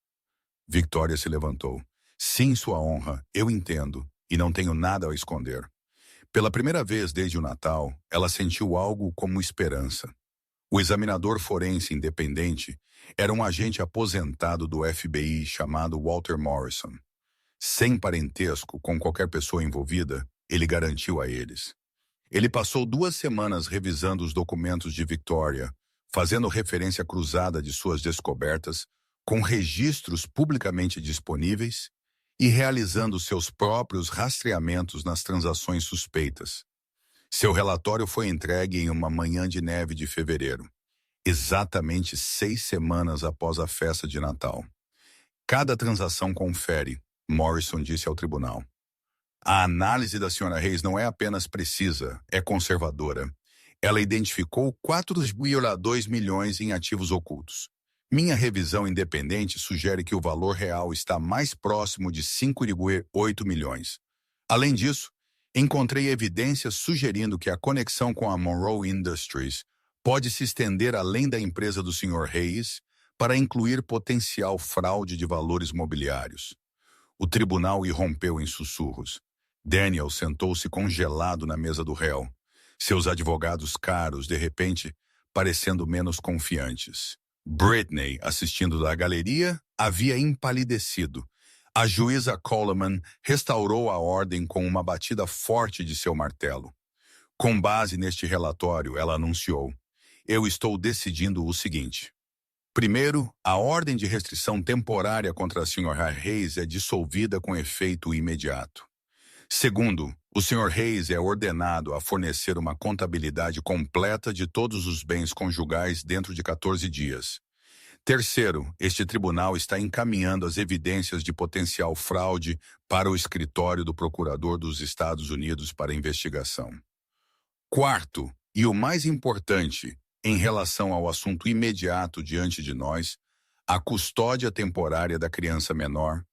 Victoria se levantou. Sim, sua honra, eu entendo, e não tenho nada a esconder. Pela primeira vez desde o Natal, ela sentiu algo como esperança. O examinador forense independente era um agente aposentado do FBI chamado Walter Morrison. Sem parentesco com qualquer pessoa envolvida, ele garantiu a eles. Ele passou 2 semanas revisando os documentos de Victoria, fazendo referência cruzada de suas descobertas, com registros publicamente disponíveis e realizando seus próprios rastreamentos nas transações suspeitas. Seu relatório foi entregue em uma manhã de neve de fevereiro, exatamente 6 semanas após a festa de Natal. Cada transação confere, Morrison disse ao tribunal. A análise da Sra. Hayes não é apenas precisa, é conservadora. Ela identificou 4,2 milhões em ativos ocultos. Minha revisão independente sugere que o valor real está mais próximo de 5,8 milhões. Além disso, encontrei evidências sugerindo que a conexão com a Monroe Industries pode se estender além da empresa do Sr. Hayes para incluir potencial fraude de valores mobiliários. O tribunal irrompeu em sussurros. Daniel sentou-se congelado na mesa do réu, seus advogados caros, de repente, parecendo menos confiantes. Britney, assistindo da galeria, havia empalidecido. A juíza Coleman restaurou a ordem com uma batida forte de seu martelo. Com base neste relatório, ela anunciou: eu estou decidindo o seguinte. Primeiro, a ordem de restrição temporária contra a Sra. Hayes é dissolvida com efeito imediato. Segundo, o Sr. Hayes é ordenado a fornecer uma contabilidade completa de todos os bens conjugais dentro de 14 dias. Terceiro, este tribunal está encaminhando as evidências de potencial fraude para o escritório do Procurador dos Estados Unidos para investigação. Quarto, e o mais importante, em relação ao assunto imediato diante de nós, a custódia temporária da criança menor,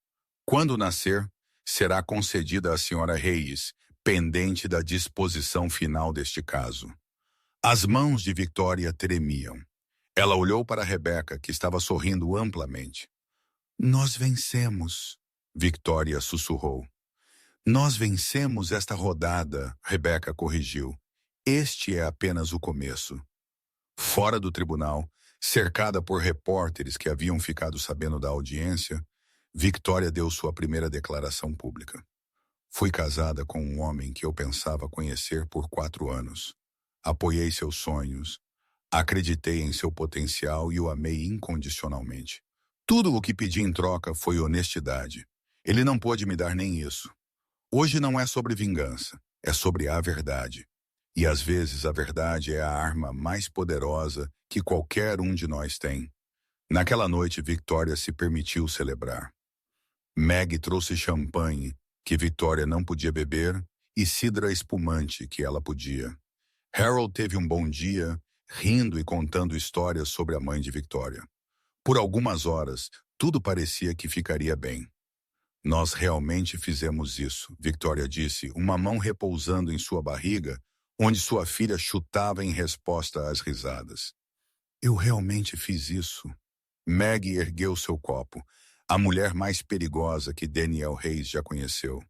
quando nascer, será concedida à Sra. Hayes, pendente da disposição final deste caso. As mãos de Victoria tremiam. Ela olhou para Rebecca, que estava sorrindo amplamente. Nós vencemos, Victoria sussurrou. Nós vencemos esta rodada, Rebecca corrigiu. Este é apenas o começo. Fora do tribunal, Cercada por repórteres que haviam ficado sabendo da audiência, Victoria deu sua primeira declaração pública. Fui casada com um homem que eu pensava conhecer por 4 anos. Apoiei seus sonhos, acreditei em seu potencial e o amei incondicionalmente. Tudo o que pedi em troca foi honestidade. Ele não pôde me dar nem isso. Hoje não é sobre vingança, é sobre a verdade. E às vezes a verdade é a arma mais poderosa que qualquer um de nós tem. Naquela noite, Victoria se permitiu celebrar. Meg trouxe champanhe, que Victoria não podia beber, e cidra espumante, que ela podia. Harold teve um bom dia, rindo e contando histórias sobre a mãe de Victoria. Por algumas horas, tudo parecia que ficaria bem. Nós realmente fizemos isso, Victoria disse, uma mão repousando em sua barriga, onde sua filha chutava em resposta às risadas. Eu realmente fiz isso. Meg ergueu seu copo, a mulher mais perigosa que Daniel Reis já conheceu.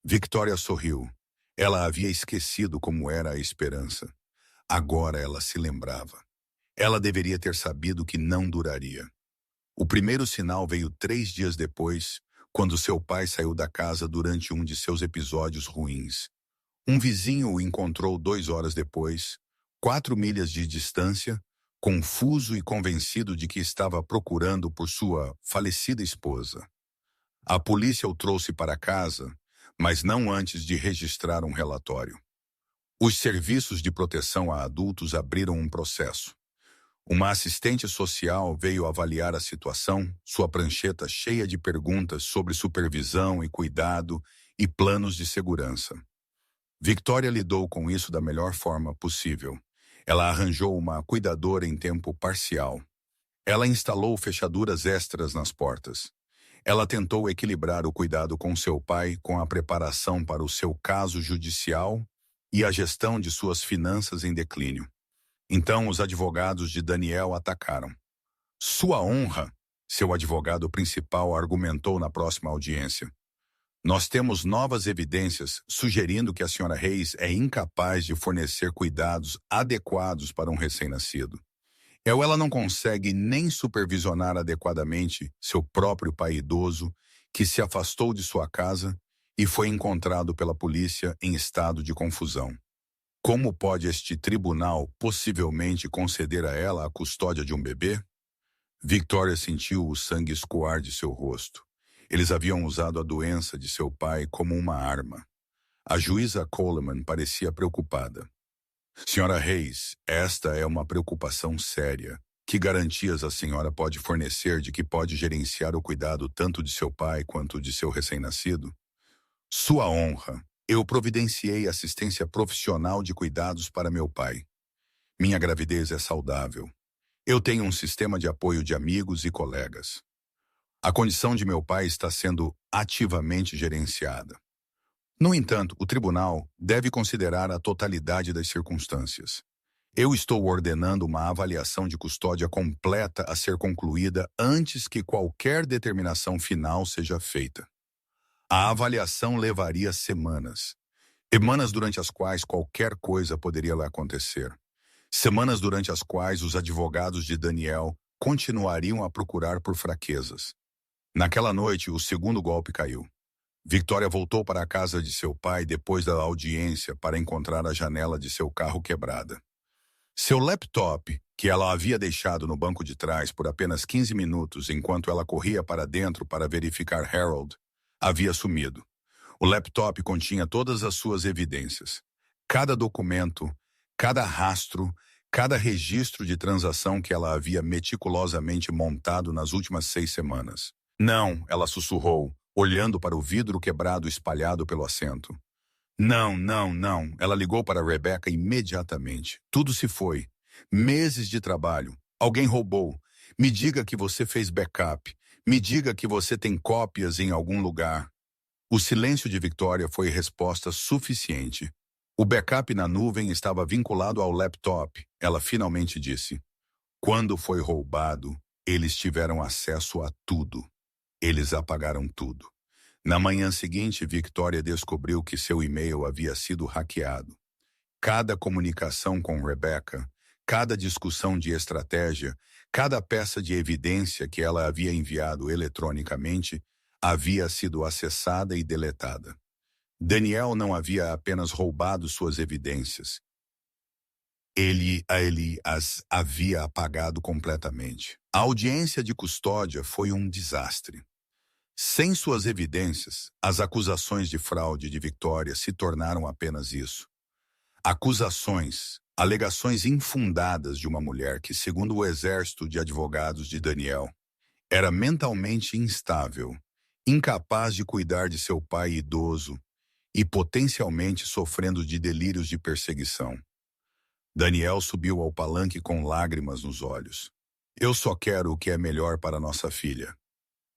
Victoria sorriu. Ela havia esquecido como era a esperança. Agora ela se lembrava. Ela deveria ter sabido que não duraria. O primeiro sinal veio 3 dias depois, quando seu pai saiu da casa durante um de seus episódios ruins. Um vizinho o encontrou 2 horas depois, 4 milhas de distância, confuso e convencido de que estava procurando por sua falecida esposa. A polícia o trouxe para casa, mas não antes de registrar um relatório. Os serviços de proteção a adultos abriram um processo. Uma assistente social veio avaliar a situação, sua prancheta cheia de perguntas sobre supervisão e cuidado e planos de segurança. Victoria lidou com isso da melhor forma possível. Ela arranjou uma cuidadora em tempo parcial. Ela instalou fechaduras extras nas portas. Ela tentou equilibrar o cuidado com seu pai com a preparação para o seu caso judicial e a gestão de suas finanças em declínio. Então os advogados de Daniel atacaram. Sua honra, seu advogado principal argumentou na próxima audiência. Nós temos novas evidências sugerindo que a senhora Reis é incapaz de fornecer cuidados adequados para um recém-nascido. Ela não consegue nem supervisionar adequadamente seu próprio pai idoso, que se afastou de sua casa e foi encontrado pela polícia em estado de confusão. Como pode este tribunal possivelmente conceder a ela a custódia de um bebê? Victoria sentiu o sangue escoar de seu rosto. Eles haviam usado a doença de seu pai como uma arma. A juíza Coleman parecia preocupada. Senhora Reis, esta é uma preocupação séria. Que garantias a senhora pode fornecer de que pode gerenciar o cuidado tanto de seu pai quanto de seu recém-nascido? Sua honra, eu providenciei assistência profissional de cuidados para meu pai. Minha gravidez é saudável. Eu tenho um sistema de apoio de amigos e colegas. A condição de meu pai está sendo ativamente gerenciada. No entanto, o tribunal deve considerar a totalidade das circunstâncias. Eu estou ordenando uma avaliação de custódia completa a ser concluída antes que qualquer determinação final seja feita. A avaliação levaria semanas. Semanas durante as quais qualquer coisa poderia acontecer. Semanas durante as quais os advogados de Daniel continuariam a procurar por fraquezas. Naquela noite, o segundo golpe caiu. Victoria voltou para a casa de seu pai depois da audiência para encontrar a janela de seu carro quebrada. Seu laptop, que ela havia deixado no banco de trás por apenas 15 minutos enquanto ela corria para dentro para verificar Harold, havia sumido. O laptop continha todas as suas evidências. Cada documento, cada rastro, cada registro de transação que ela havia meticulosamente montado nas últimas 6 semanas. Não, ela sussurrou, olhando para o vidro quebrado espalhado pelo assento. Não, não, não. Ela ligou para Rebecca imediatamente. Tudo se foi. Meses de trabalho. Alguém roubou. Me diga que você fez backup. Me diga que você tem cópias em algum lugar. O silêncio de Victoria foi resposta suficiente. O backup na nuvem estava vinculado ao laptop, ela finalmente disse. Quando foi roubado, eles tiveram acesso a tudo. Eles apagaram tudo. Na manhã seguinte, Victoria descobriu que seu e-mail havia sido hackeado. Cada comunicação com Rebecca, Cada discussão de estratégia, cada peça de evidência que ela havia enviado eletronicamente havia sido acessada e deletada. Daniel não havia apenas roubado suas evidências. Ele as havia apagado completamente. A audiência de custódia foi um desastre. Sem suas evidências, as acusações de fraude de Victoria se tornaram apenas isso. Acusações, alegações infundadas de uma mulher que, segundo o exército de advogados de Daniel, era mentalmente instável, incapaz de cuidar de seu pai idoso e potencialmente sofrendo de delírios de perseguição. Daniel subiu ao palanque com lágrimas nos olhos. Eu só quero o que é melhor para nossa filha,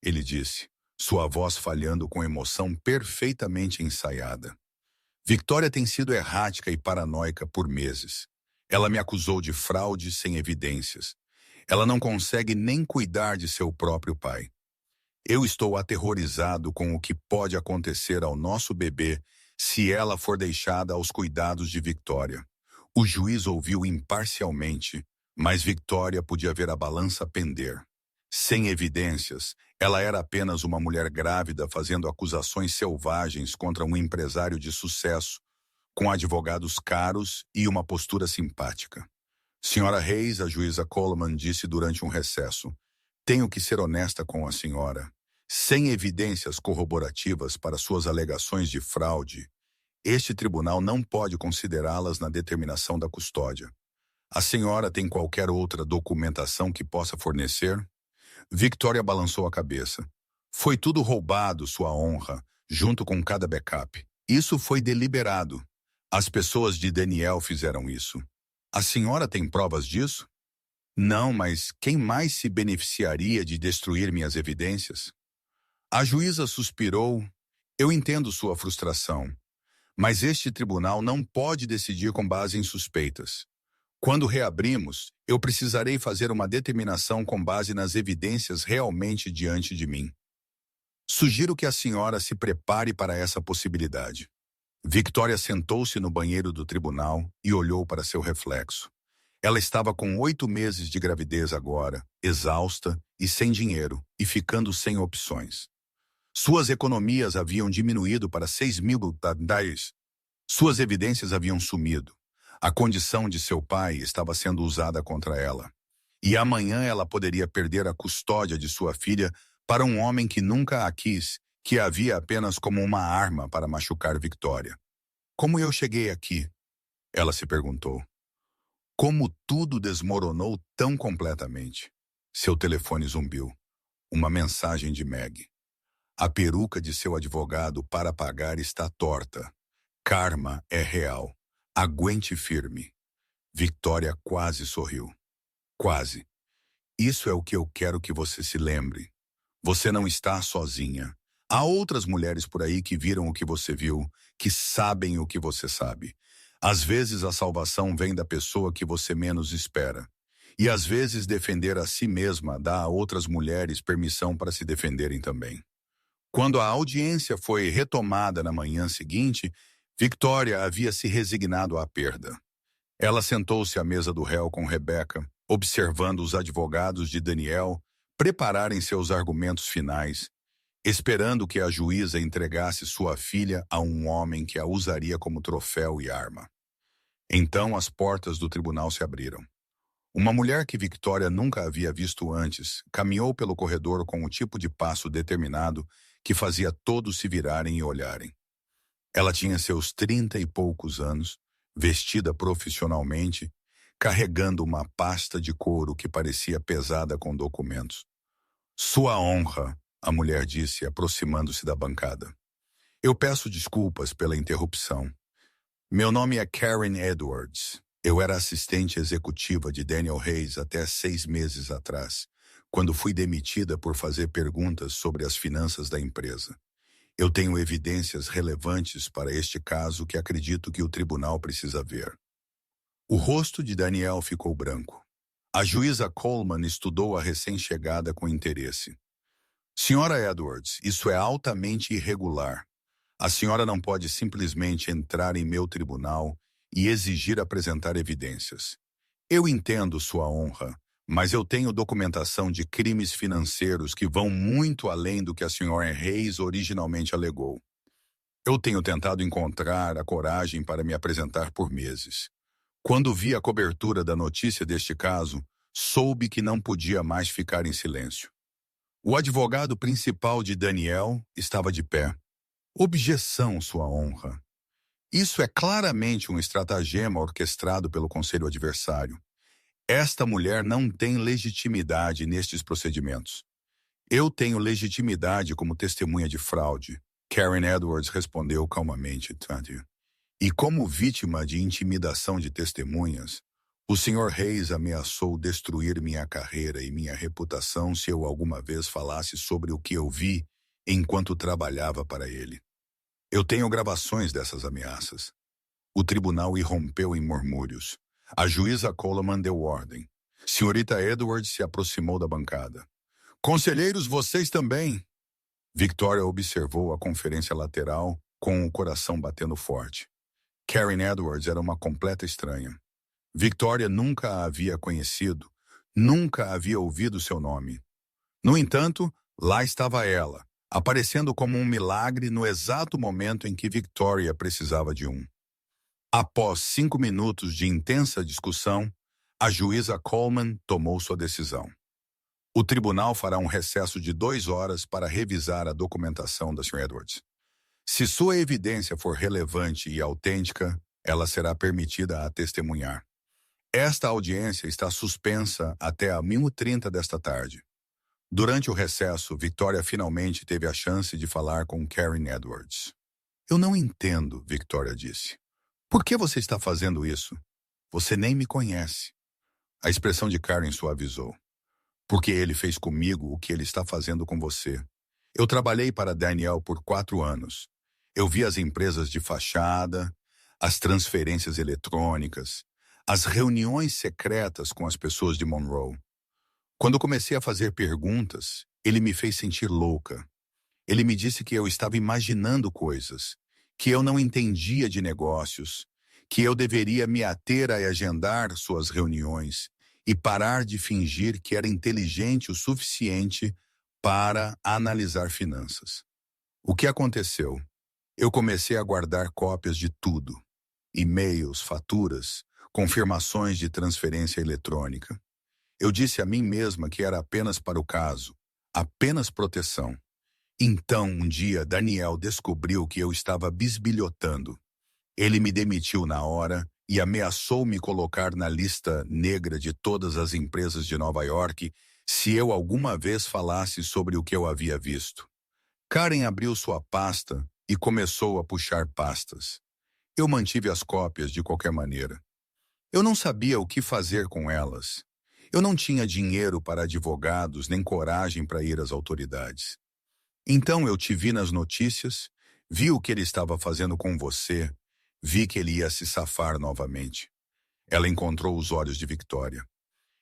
ele disse, sua voz falhando com emoção perfeitamente ensaiada. Victoria tem sido errática e paranoica por meses. Ela me acusou de fraude sem evidências. Ela não consegue nem cuidar de seu próprio pai. Eu estou aterrorizado com o que pode acontecer ao nosso bebê se ela for deixada aos cuidados de Victoria. O juiz ouviu imparcialmente, mas Victoria podia ver a balança pender. Sem evidências, ela era apenas uma mulher grávida fazendo acusações selvagens contra um empresário de sucesso, com advogados caros e uma postura simpática. Senhora Reis, a juíza Coleman disse durante um recesso, tenho que ser honesta com a senhora. Sem evidências corroborativas para suas alegações de fraude, este tribunal não pode considerá-las na determinação da custódia. A senhora tem qualquer outra documentação que possa fornecer? Victoria balançou a cabeça. Foi tudo roubado, sua honra, junto com cada backup. Isso foi deliberado. As pessoas de Daniel fizeram isso. A senhora tem provas disso? Não, mas quem mais se beneficiaria de destruir minhas evidências? A juíza suspirou. Eu entendo sua frustração. Mas este tribunal não pode decidir com base em suspeitas. Quando reabrimos, eu precisarei fazer uma determinação com base nas evidências realmente diante de mim. Sugiro que a senhora se prepare para essa possibilidade. Victoria sentou-se no banheiro do tribunal e olhou para seu reflexo. Ela estava com 8 meses de gravidez agora, exausta e sem dinheiro, e ficando sem opções. Suas economias haviam diminuído para 6.000 dólares. Suas evidências haviam sumido. A condição de seu pai estava sendo usada contra ela. E amanhã ela poderia perder a custódia de sua filha para um homem que nunca a quis, que a via apenas como uma arma para machucar Victoria. Como eu cheguei aqui? Ela se perguntou. Como tudo desmoronou tão completamente? Seu telefone zumbiu. Uma mensagem de Meg. A peruca de seu advogado para pagar está torta. Karma é real. Aguente firme. Victoria quase sorriu. Quase. Isso é o que eu quero que você se lembre. Você não está sozinha. Há outras mulheres por aí que viram o que você viu, que sabem o que você sabe. Às vezes a salvação vem da pessoa que você menos espera. E às vezes defender a si mesma dá a outras mulheres permissão para se defenderem também. Quando a audiência foi retomada na manhã seguinte, Victoria havia se resignado à perda. Ela sentou-se à mesa do réu com Rebecca, observando os advogados de Daniel prepararem seus argumentos finais, esperando que a juíza entregasse sua filha a um homem que a usaria como troféu e arma. Então as portas do tribunal se abriram. Uma mulher que Victoria nunca havia visto antes caminhou pelo corredor com o tipo de passo determinado que fazia todos se virarem e olharem. Ela tinha seus 30 e poucos anos, vestida profissionalmente, carregando uma pasta de couro que parecia pesada com documentos. Sua honra, a mulher disse, aproximando-se da bancada. Eu peço desculpas pela interrupção. Meu nome é Karen Edwards. Eu era assistente executiva de Daniel Reis até 6 meses atrás, quando fui demitida por fazer perguntas sobre as finanças da empresa. Eu tenho evidências relevantes para este caso que acredito que o tribunal precisa ver. O rosto de Daniel ficou branco. A juíza Coleman estudou a recém-chegada com interesse. Senhora Edwards, isso é altamente irregular. A senhora não pode simplesmente entrar em meu tribunal e exigir apresentar evidências. Eu entendo sua honra, mas eu tenho documentação de crimes financeiros que vão muito além do que a senhora Reis originalmente alegou. Eu tenho tentado encontrar a coragem para me apresentar por meses. Quando vi a cobertura da notícia deste caso, soube que não podia mais ficar em silêncio. O advogado principal de Daniel estava de pé. Objeção, sua honra. Isso é claramente um estratagema orquestrado pelo conselho adversário. Esta mulher não tem legitimidade nestes procedimentos. Eu tenho legitimidade como testemunha de fraude, Karen Edwards respondeu calmamente, Tadeu. E como vítima de intimidação de testemunhas, o Sr. Reis ameaçou destruir minha carreira e minha reputação se eu alguma vez falasse sobre o que eu vi enquanto trabalhava para ele. Eu tenho gravações dessas ameaças. O tribunal irrompeu em murmúrios. A juíza Coleman deu ordem. Senhorita Edwards se aproximou da bancada. Conselheiros, vocês também. Victoria observou a conferência lateral com o coração batendo forte. Karen Edwards era uma completa estranha. Victoria nunca a havia conhecido, nunca havia ouvido seu nome. No entanto, lá estava ela, aparecendo como um milagre no exato momento em que Victoria precisava de um. Após 5 minutos de intensa discussão, a juíza Coleman tomou sua decisão. O tribunal fará um recesso de 2 horas para revisar a documentação da Sra. Edwards. Se sua evidência for relevante e autêntica, ela será permitida a testemunhar. Esta audiência está suspensa até a 1h30 desta tarde. Durante o recesso, Victoria finalmente teve a chance de falar com Karen Edwards. Eu não entendo, Victoria disse. Por que você está fazendo isso? Você nem me conhece. A expressão de Karen suavizou. Porque ele fez comigo o que ele está fazendo com você. Eu trabalhei para Daniel por 4 anos. Eu vi as empresas de fachada, as transferências eletrônicas, as reuniões secretas com as pessoas de Monroe. Quando comecei a fazer perguntas, ele me fez sentir louca. Ele me disse que eu estava imaginando coisas, que eu não entendia de negócios, que eu deveria me ater a agendar suas reuniões e parar de fingir que era inteligente o suficiente para analisar finanças. O que aconteceu? Eu comecei a guardar cópias de tudo. E-mails, faturas, confirmações de transferência eletrônica. Eu disse a mim mesma que era apenas para o caso, apenas proteção. Então, um dia, Daniel descobriu que eu estava bisbilhotando. Ele me demitiu na hora e ameaçou me colocar na lista negra de todas as empresas de Nova York se eu alguma vez falasse sobre o que eu havia visto. Karen abriu sua pasta e começou a puxar pastas. Eu mantive as cópias de qualquer maneira. Eu não sabia o que fazer com elas. Eu não tinha dinheiro para advogados nem coragem para ir às autoridades. Então eu te vi nas notícias, vi o que ele estava fazendo com você, vi que ele ia se safar novamente. Ela encontrou os olhos de Victoria.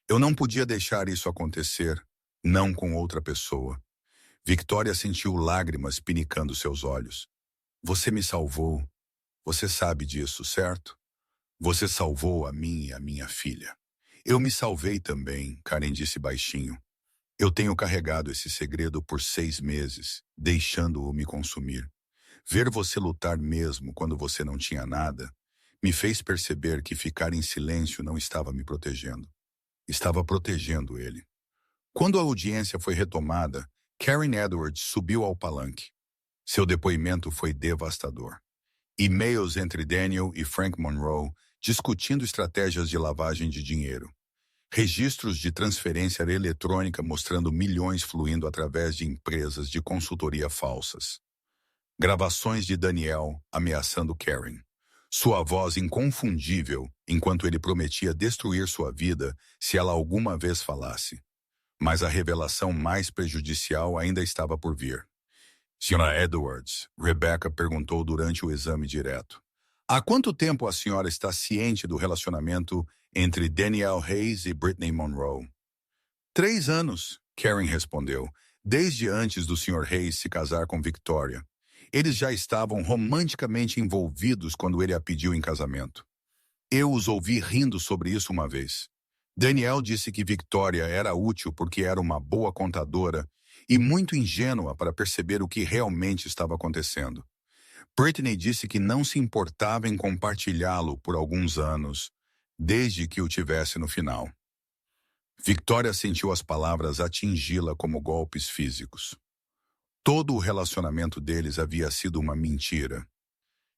Eu não podia deixar isso acontecer, não com outra pessoa. Victoria sentiu lágrimas pinicando seus olhos. Você me salvou. Você sabe disso, certo? Você salvou a mim e a minha filha. Eu me salvei também, Karen disse baixinho. Eu tenho carregado esse segredo por 6 meses, deixando-o me consumir. Ver você lutar mesmo quando você não tinha nada, me fez perceber que ficar em silêncio não estava me protegendo. Estava protegendo ele. Quando a audiência foi retomada, Karen Edwards subiu ao palanque. Seu depoimento foi devastador. E-mails entre Daniel e Frank Monroe discutindo estratégias de lavagem de dinheiro. Registros de transferência eletrônica mostrando milhões fluindo através de empresas de consultoria falsas. Gravações de Daniel ameaçando Karen. Sua voz inconfundível enquanto ele prometia destruir sua vida se ela alguma vez falasse. Mas a revelação mais prejudicial ainda estava por vir. Sra. Edwards, Rebecca perguntou durante o exame direto. Há quanto tempo a senhora está ciente do relacionamento entre Daniel Reis e Brittany Monroe? 3 anos, Karen respondeu, desde antes do Sr. Reis se casar com Victoria. Eles já estavam romanticamente envolvidos quando ele a pediu em casamento. Eu os ouvi rindo sobre isso uma vez. Danielle disse que Victoria era útil porque era uma boa contadora e muito ingênua para perceber o que realmente estava acontecendo. Brittany disse que não se importava em compartilhá-lo por alguns anos, desde que o tivesse no final. Victoria sentiu as palavras atingi-la como golpes físicos. Todo o relacionamento deles havia sido uma mentira.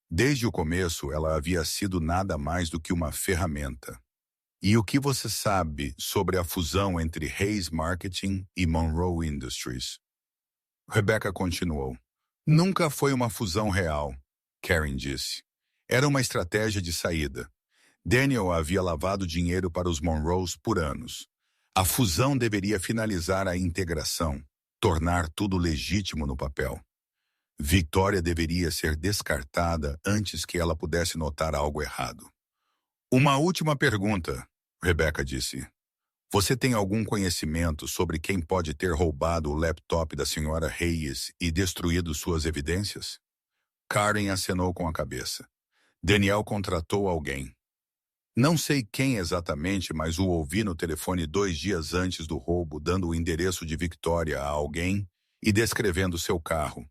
Desde o começo, ela havia sido nada mais do que uma ferramenta. E o que você sabe sobre a fusão entre Hayes Marketing e Monroe Industries? Rebecca continuou. Nunca foi uma fusão real, Karen disse. Era uma estratégia de saída. Daniel havia lavado dinheiro para os Monroes por anos. A fusão deveria finalizar a integração, tornar tudo legítimo no papel. Victoria deveria ser descartada antes que ela pudesse notar algo errado. Uma última pergunta, Rebecca disse. Você tem algum conhecimento sobre quem pode ter roubado o laptop da senhora Hayes e destruído suas evidências? Karen acenou com a cabeça. Daniel contratou alguém. Não sei quem exatamente, mas o ouvi no telefone 2 dias antes do roubo, dando o endereço de Victoria a alguém e descrevendo seu carro.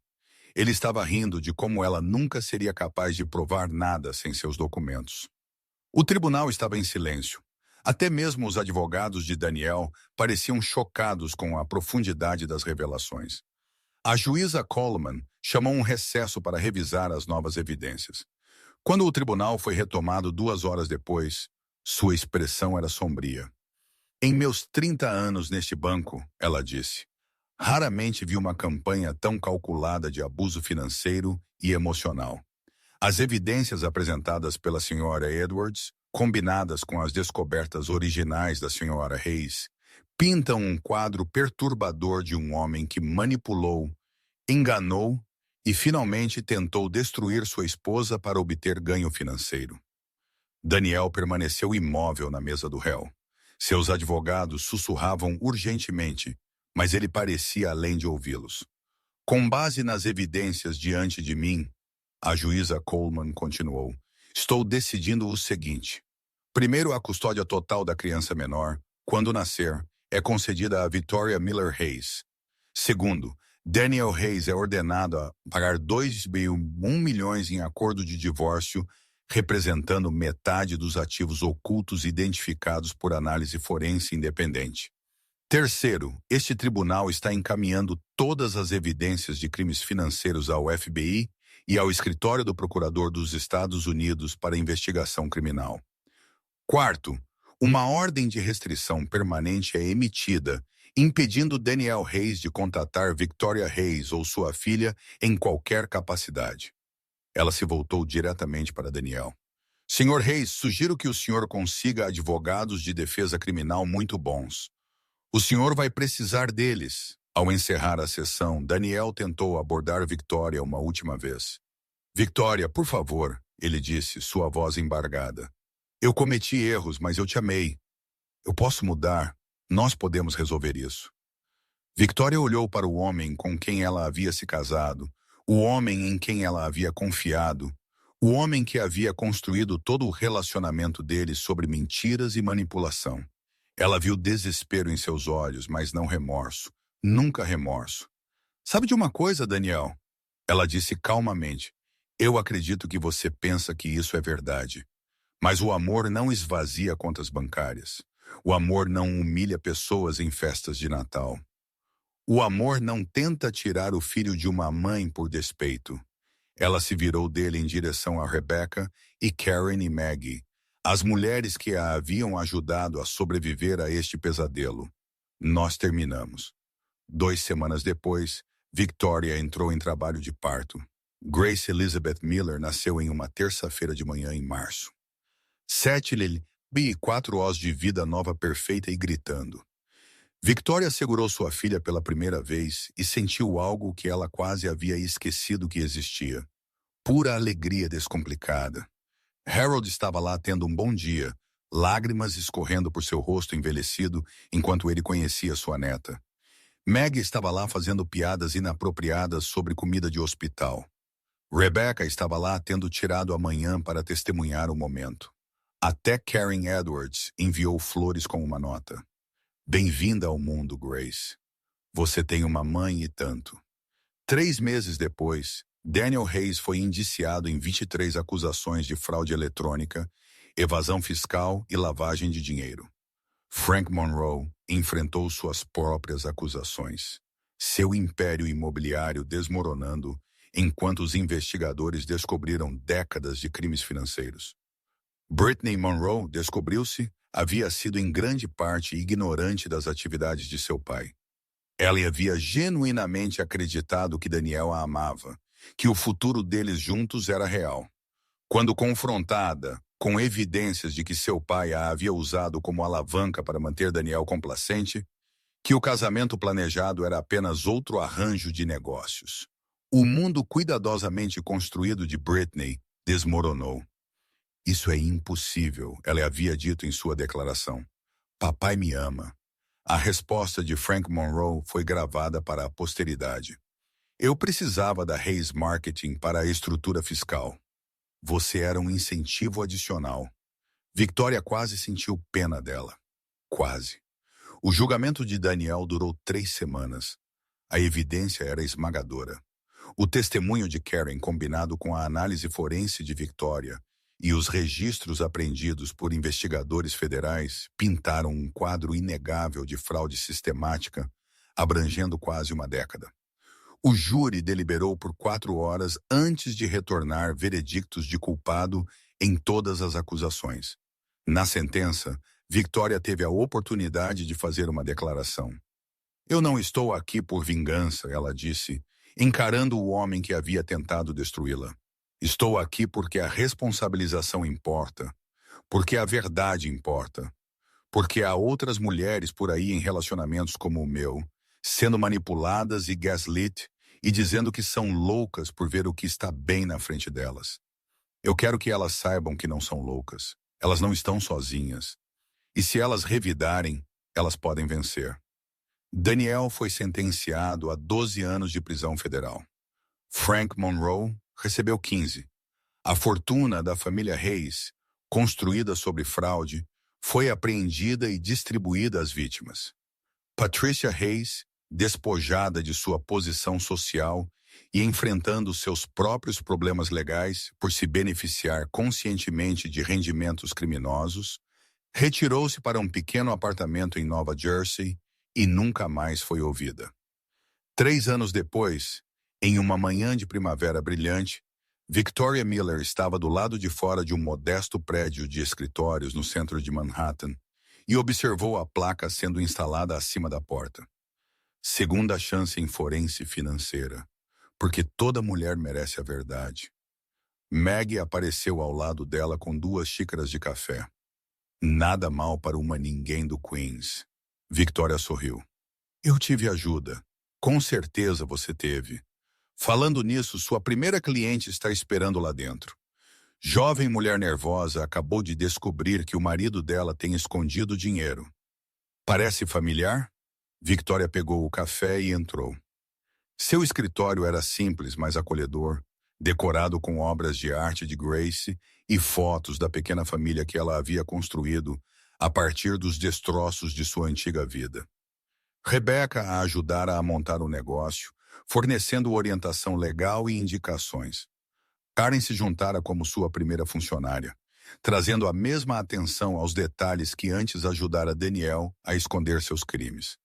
Ele estava rindo de como ela nunca seria capaz de provar nada sem seus documentos. O tribunal estava em silêncio. Até mesmo os advogados de Daniel pareciam chocados com a profundidade das revelações. A juíza Coleman chamou um recesso para revisar as novas evidências. Quando o tribunal foi retomado 2 horas depois, sua expressão era sombria. Em meus 30 anos neste banco, ela disse, raramente vi uma campanha tão calculada de abuso financeiro e emocional. As evidências apresentadas pela senhora Edwards, combinadas com as descobertas originais da senhora Hayes, pintam um quadro perturbador de um homem que manipulou, enganou e finalmente tentou destruir sua esposa para obter ganho financeiro. Daniel permaneceu imóvel na mesa do réu. Seus advogados sussurravam urgentemente, mas ele parecia além de ouvi-los. Com base nas evidências diante de mim, a juíza Coleman continuou, estou decidindo o seguinte. Primeiro, a custódia total da criança menor, quando nascer, é concedida a Victoria Miller Hayes. Segundo, Daniel Hayes é ordenado a pagar 2,1 milhões em acordo de divórcio, representando metade dos ativos ocultos identificados por análise forense independente. Terceiro, este tribunal está encaminhando todas as evidências de crimes financeiros ao FBI e ao Escritório do Procurador dos Estados Unidos para investigação criminal. Quarto, uma ordem de restrição permanente é emitida, impedindo Daniel Hayes de contatar Victoria Hayes ou sua filha em qualquer capacidade. Ela se voltou diretamente para Daniel. Senhor Hayes, sugiro que o senhor consiga advogados de defesa criminal muito bons. O senhor vai precisar deles. Ao encerrar a sessão, Daniel tentou abordar Victoria uma última vez. Victoria, por favor, ele disse, sua voz embargada. Eu cometi erros, mas eu te amei. Eu posso mudar. Nós podemos resolver isso. Victoria olhou para o homem com quem ela havia se casado, o homem em quem ela havia confiado, o homem que havia construído todo o relacionamento deles sobre mentiras e manipulação. Ela viu desespero em seus olhos, mas não remorso. Nunca remorso. Sabe de uma coisa, Daniel? Ela disse calmamente. Eu acredito que você pensa que isso é verdade. Mas o amor não esvazia contas bancárias. O amor não humilha pessoas em festas de Natal. O amor não tenta tirar o filho de uma mãe por despeito. Ela se virou dele em direção a Rebecca e Karen e Maggie, as mulheres que a haviam ajudado a sobreviver a este pesadelo. Nós terminamos. 2 semanas depois, Victoria entrou em trabalho de parto. Grace Elizabeth Miller nasceu em uma terça-feira de manhã em março. 7 e 4 horas de vida nova perfeita e gritando. Victoria segurou sua filha pela primeira vez e sentiu algo que ela quase havia esquecido que existia. Pura alegria descomplicada. Harold estava lá tendo um bom dia, lágrimas escorrendo por seu rosto envelhecido enquanto ele conhecia sua neta. Meg estava lá fazendo piadas inapropriadas sobre comida de hospital. Rebecca estava lá tendo tirado a manhã para testemunhar o momento. Até Karen Edwards enviou flores com uma nota. Bem-vinda ao mundo, Grace. Você tem uma mãe e tanto. 3 meses depois, Daniel Hayes foi indiciado em 23 acusações de fraude eletrônica, evasão fiscal e lavagem de dinheiro. Frank Monroe enfrentou suas próprias acusações, seu império imobiliário desmoronando enquanto os investigadores descobriram décadas de crimes financeiros. Brittany Monroe, descobriu-se, havia sido em grande parte ignorante das atividades de seu pai. Ela havia genuinamente acreditado que Daniel a amava, que o futuro deles juntos era real. Quando confrontada com evidências de que seu pai a havia usado como alavanca para manter Daniel complacente, que o casamento planejado era apenas outro arranjo de negócios. O mundo cuidadosamente construído de Brittany desmoronou. Isso é impossível, ela havia dito em sua declaração. Papai me ama. A resposta de Frank Monroe foi gravada para a posteridade. Eu precisava da Hayes Marketing para a estrutura fiscal. Você era um incentivo adicional. Victoria quase sentiu pena dela. Quase. O julgamento de Daniel durou 3 semanas. A evidência era esmagadora. O testemunho de Karen, combinado com a análise forense de Victoria e os registros apreendidos por investigadores federais, pintaram um quadro inegável de fraude sistemática, abrangendo quase uma década. O júri deliberou por 4 horas antes de retornar veredictos de culpado em todas as acusações. Na sentença, Victoria teve a oportunidade de fazer uma declaração. Eu não estou aqui por vingança, ela disse, encarando o homem que havia tentado destruí-la. Estou aqui porque a responsabilização importa, porque a verdade importa, porque há outras mulheres por aí em relacionamentos como o meu, sendo manipuladas e gaslit e dizendo que são loucas por ver o que está bem na frente delas. Eu quero que elas saibam que não são loucas. Elas não estão sozinhas. E se elas revidarem, elas podem vencer. Daniel foi sentenciado a 12 anos de prisão federal. Frank Monroe recebeu 15. A fortuna da família Hayes, construída sobre fraude, foi apreendida e distribuída às vítimas. Patricia Hayes, despojada de sua posição social e enfrentando seus próprios problemas legais por se beneficiar conscientemente de rendimentos criminosos, retirou-se para um pequeno apartamento em Nova Jersey e nunca mais foi ouvida. 3 anos depois, em uma manhã de primavera brilhante, Victoria Miller estava do lado de fora de um modesto prédio de escritórios no centro de Manhattan e observou a placa sendo instalada acima da porta. Segunda chance em forense financeira, porque toda mulher merece a verdade. Maggie apareceu ao lado dela com 2 xícaras de café. Nada mal para uma ninguém do Queens. Victoria sorriu. Eu tive ajuda. Com certeza você teve. Falando nisso, sua primeira cliente está esperando lá dentro. Jovem mulher nervosa acabou de descobrir que o marido dela tem escondido dinheiro. Parece familiar? Victoria pegou o café e entrou. Seu escritório era simples, mas acolhedor, decorado com obras de arte de Grace e fotos da pequena família que ela havia construído a partir dos destroços de sua antiga vida. Rebecca a ajudara a montar o negócio, fornecendo orientação legal e indicações. Karen se juntara como sua primeira funcionária, trazendo a mesma atenção aos detalhes que antes ajudara Daniel a esconder seus crimes.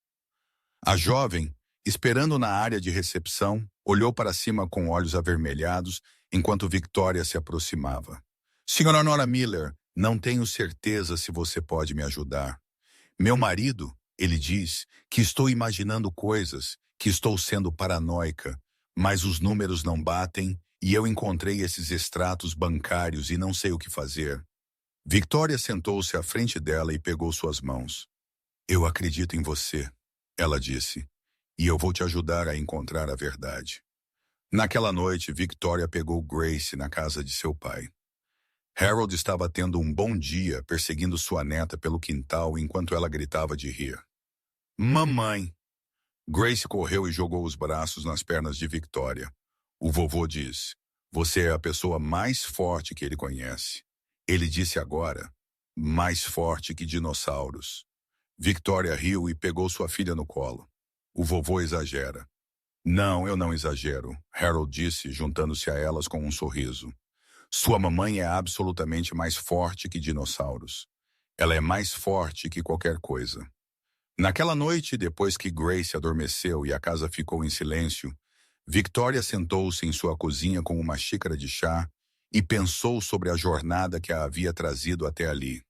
A jovem, esperando na área de recepção, olhou para cima com olhos avermelhados enquanto Victoria se aproximava. Senhora Nora Miller, não tenho certeza se você pode me ajudar. Meu marido, ele diz que estou imaginando coisas, que estou sendo paranoica, mas os números não batem e eu encontrei esses extratos bancários e não sei o que fazer. Victoria sentou-se à frente dela e pegou suas mãos. Eu acredito em você, ela disse, e eu vou te ajudar a encontrar a verdade. Naquela noite, Victoria pegou Grace na casa de seu pai. Harold estava tendo um bom dia perseguindo sua neta pelo quintal enquanto ela gritava de rir. Mamãe! Grace correu e jogou os braços nas pernas de Victoria. O vovô diz, você é a pessoa mais forte que ele conhece. Ele disse agora, mais forte que dinossauros. Victoria riu e pegou sua filha no colo. O vovô exagera. Não, eu não exagero, Harold disse, juntando-se a elas com um sorriso. Sua mamãe é absolutamente mais forte que dinossauros. Ela é mais forte que qualquer coisa. Naquela noite, depois que Grace adormeceu e a casa ficou em silêncio, Victoria sentou-se em sua cozinha com uma xícara de chá e pensou sobre a jornada que a havia trazido até ali.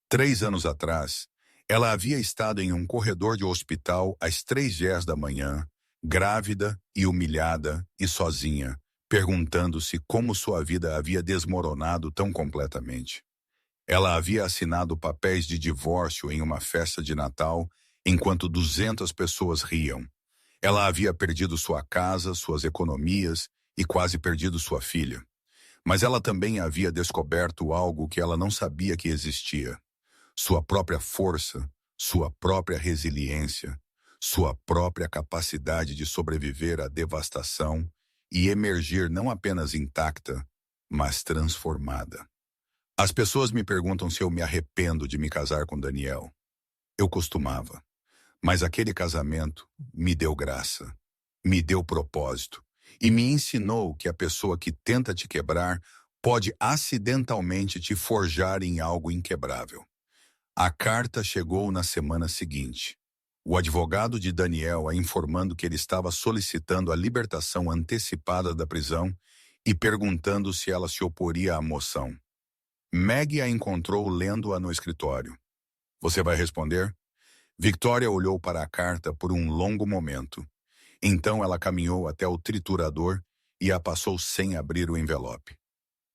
3 anos atrás, ela havia estado em um corredor de hospital às 3h da manhã, grávida e humilhada e sozinha, perguntando-se como sua vida havia desmoronado tão completamente. Ela havia assinado papéis de divórcio em uma festa de Natal, enquanto 200 pessoas riam. Ela havia perdido sua casa, suas economias e quase perdido sua filha. Mas ela também havia descoberto algo que ela não sabia que existia: sua própria força, sua própria resiliência, sua própria capacidade de sobreviver à devastação e emergir não apenas intacta, mas transformada. As pessoas me perguntam se eu me arrependo de me casar com Daniel. Eu costumava. Mas aquele casamento me deu graça, me deu propósito e me ensinou que a pessoa que tenta te quebrar pode acidentalmente te forjar em algo inquebrável. A carta chegou na semana seguinte. O advogado de Daniel a informando que ele estava solicitando a libertação antecipada da prisão e perguntando se ela se oporia à moção. Maggie a encontrou lendo-a no escritório. Você vai responder? Victoria olhou para a carta por um longo momento. Então ela caminhou até o triturador e a passou sem abrir o envelope.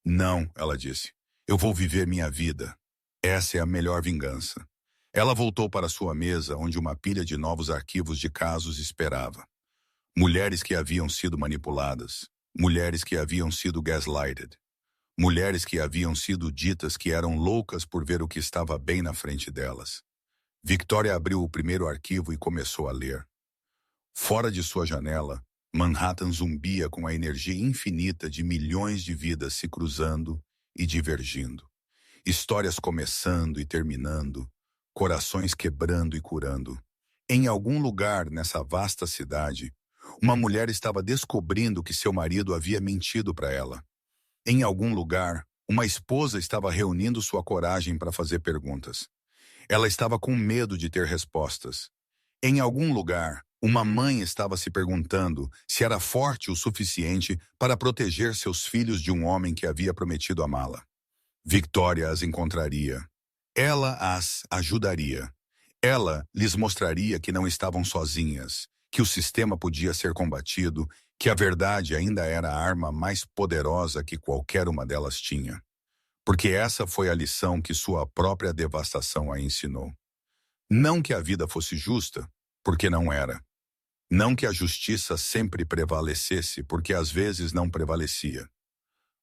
Não, ela disse. Eu vou viver minha vida. Essa é a melhor vingança. Ela voltou para sua mesa, onde uma pilha de novos arquivos de casos esperava. Mulheres que haviam sido manipuladas. Mulheres que haviam sido gaslighted. Mulheres que haviam sido ditas que eram loucas por ver o que estava bem na frente delas. Victoria abriu o primeiro arquivo e começou a ler. Fora de sua janela, Manhattan zumbia com a energia infinita de milhões de vidas se cruzando e divergindo. Histórias começando e terminando, corações quebrando e curando. Em algum lugar nessa vasta cidade, uma mulher estava descobrindo que seu marido havia mentido para ela. Em algum lugar, uma esposa estava reunindo sua coragem para fazer perguntas. Ela estava com medo de ter respostas. Em algum lugar, uma mãe estava se perguntando se era forte o suficiente para proteger seus filhos de um homem que havia prometido amá-la. Victoria as encontraria. Ela as ajudaria. Ela lhes mostraria que não estavam sozinhas, que o sistema podia ser combatido, que a verdade ainda era a arma mais poderosa que qualquer uma delas tinha. Porque essa foi a lição que sua própria devastação a ensinou. Não que a vida fosse justa, porque não era. Não que a justiça sempre prevalecesse, porque às vezes não prevalecia.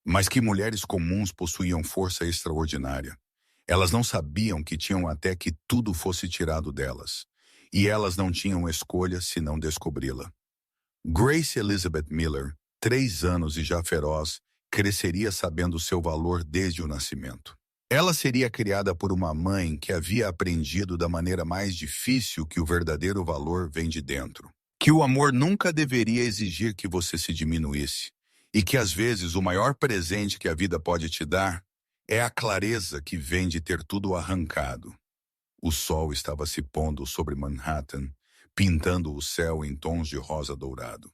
Mas que mulheres comuns possuíam força extraordinária. Elas não sabiam que tinham até que tudo fosse tirado delas. E elas não tinham escolha senão descobri-la. Grace Elizabeth Miller, 3 anos e já feroz, cresceria sabendo seu valor desde o nascimento. Ela seria criada por uma mãe que havia aprendido da maneira mais difícil que o verdadeiro valor vem de dentro. Que o amor nunca deveria exigir que você se diminuísse. E que às vezes o maior presente que a vida pode te dar é a clareza que vem de ter tudo arrancado. O sol estava se pondo sobre Manhattan, pintando o céu em tons de rosa dourado.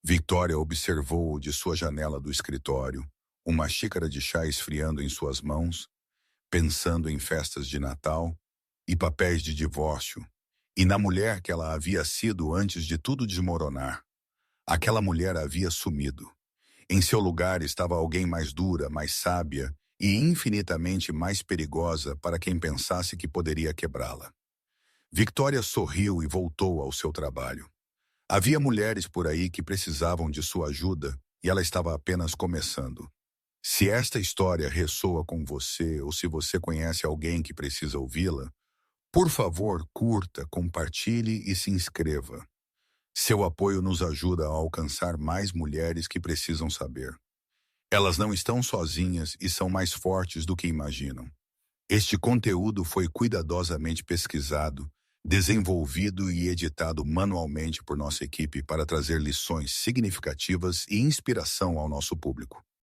Victoria observou de sua janela do escritório, uma xícara de chá esfriando em suas mãos, pensando em festas de Natal e papéis de divórcio, e na mulher que ela havia sido antes de tudo desmoronar. Aquela mulher havia sumido. Em seu lugar estava alguém mais dura, mais sábia e infinitamente mais perigosa para quem pensasse que poderia quebrá-la. Victoria sorriu e voltou ao seu trabalho. Havia mulheres por aí que precisavam de sua ajuda e ela estava apenas começando. Se esta história ressoa com você ou se você conhece alguém que precisa ouvi-la, por favor, curta, compartilhe e se inscreva. Seu apoio nos ajuda a alcançar mais mulheres que precisam saber. Elas não estão sozinhas e são mais fortes do que imaginam. Este conteúdo foi cuidadosamente pesquisado, desenvolvido e editado manualmente por nossa equipe para trazer lições significativas e inspiração ao nosso público.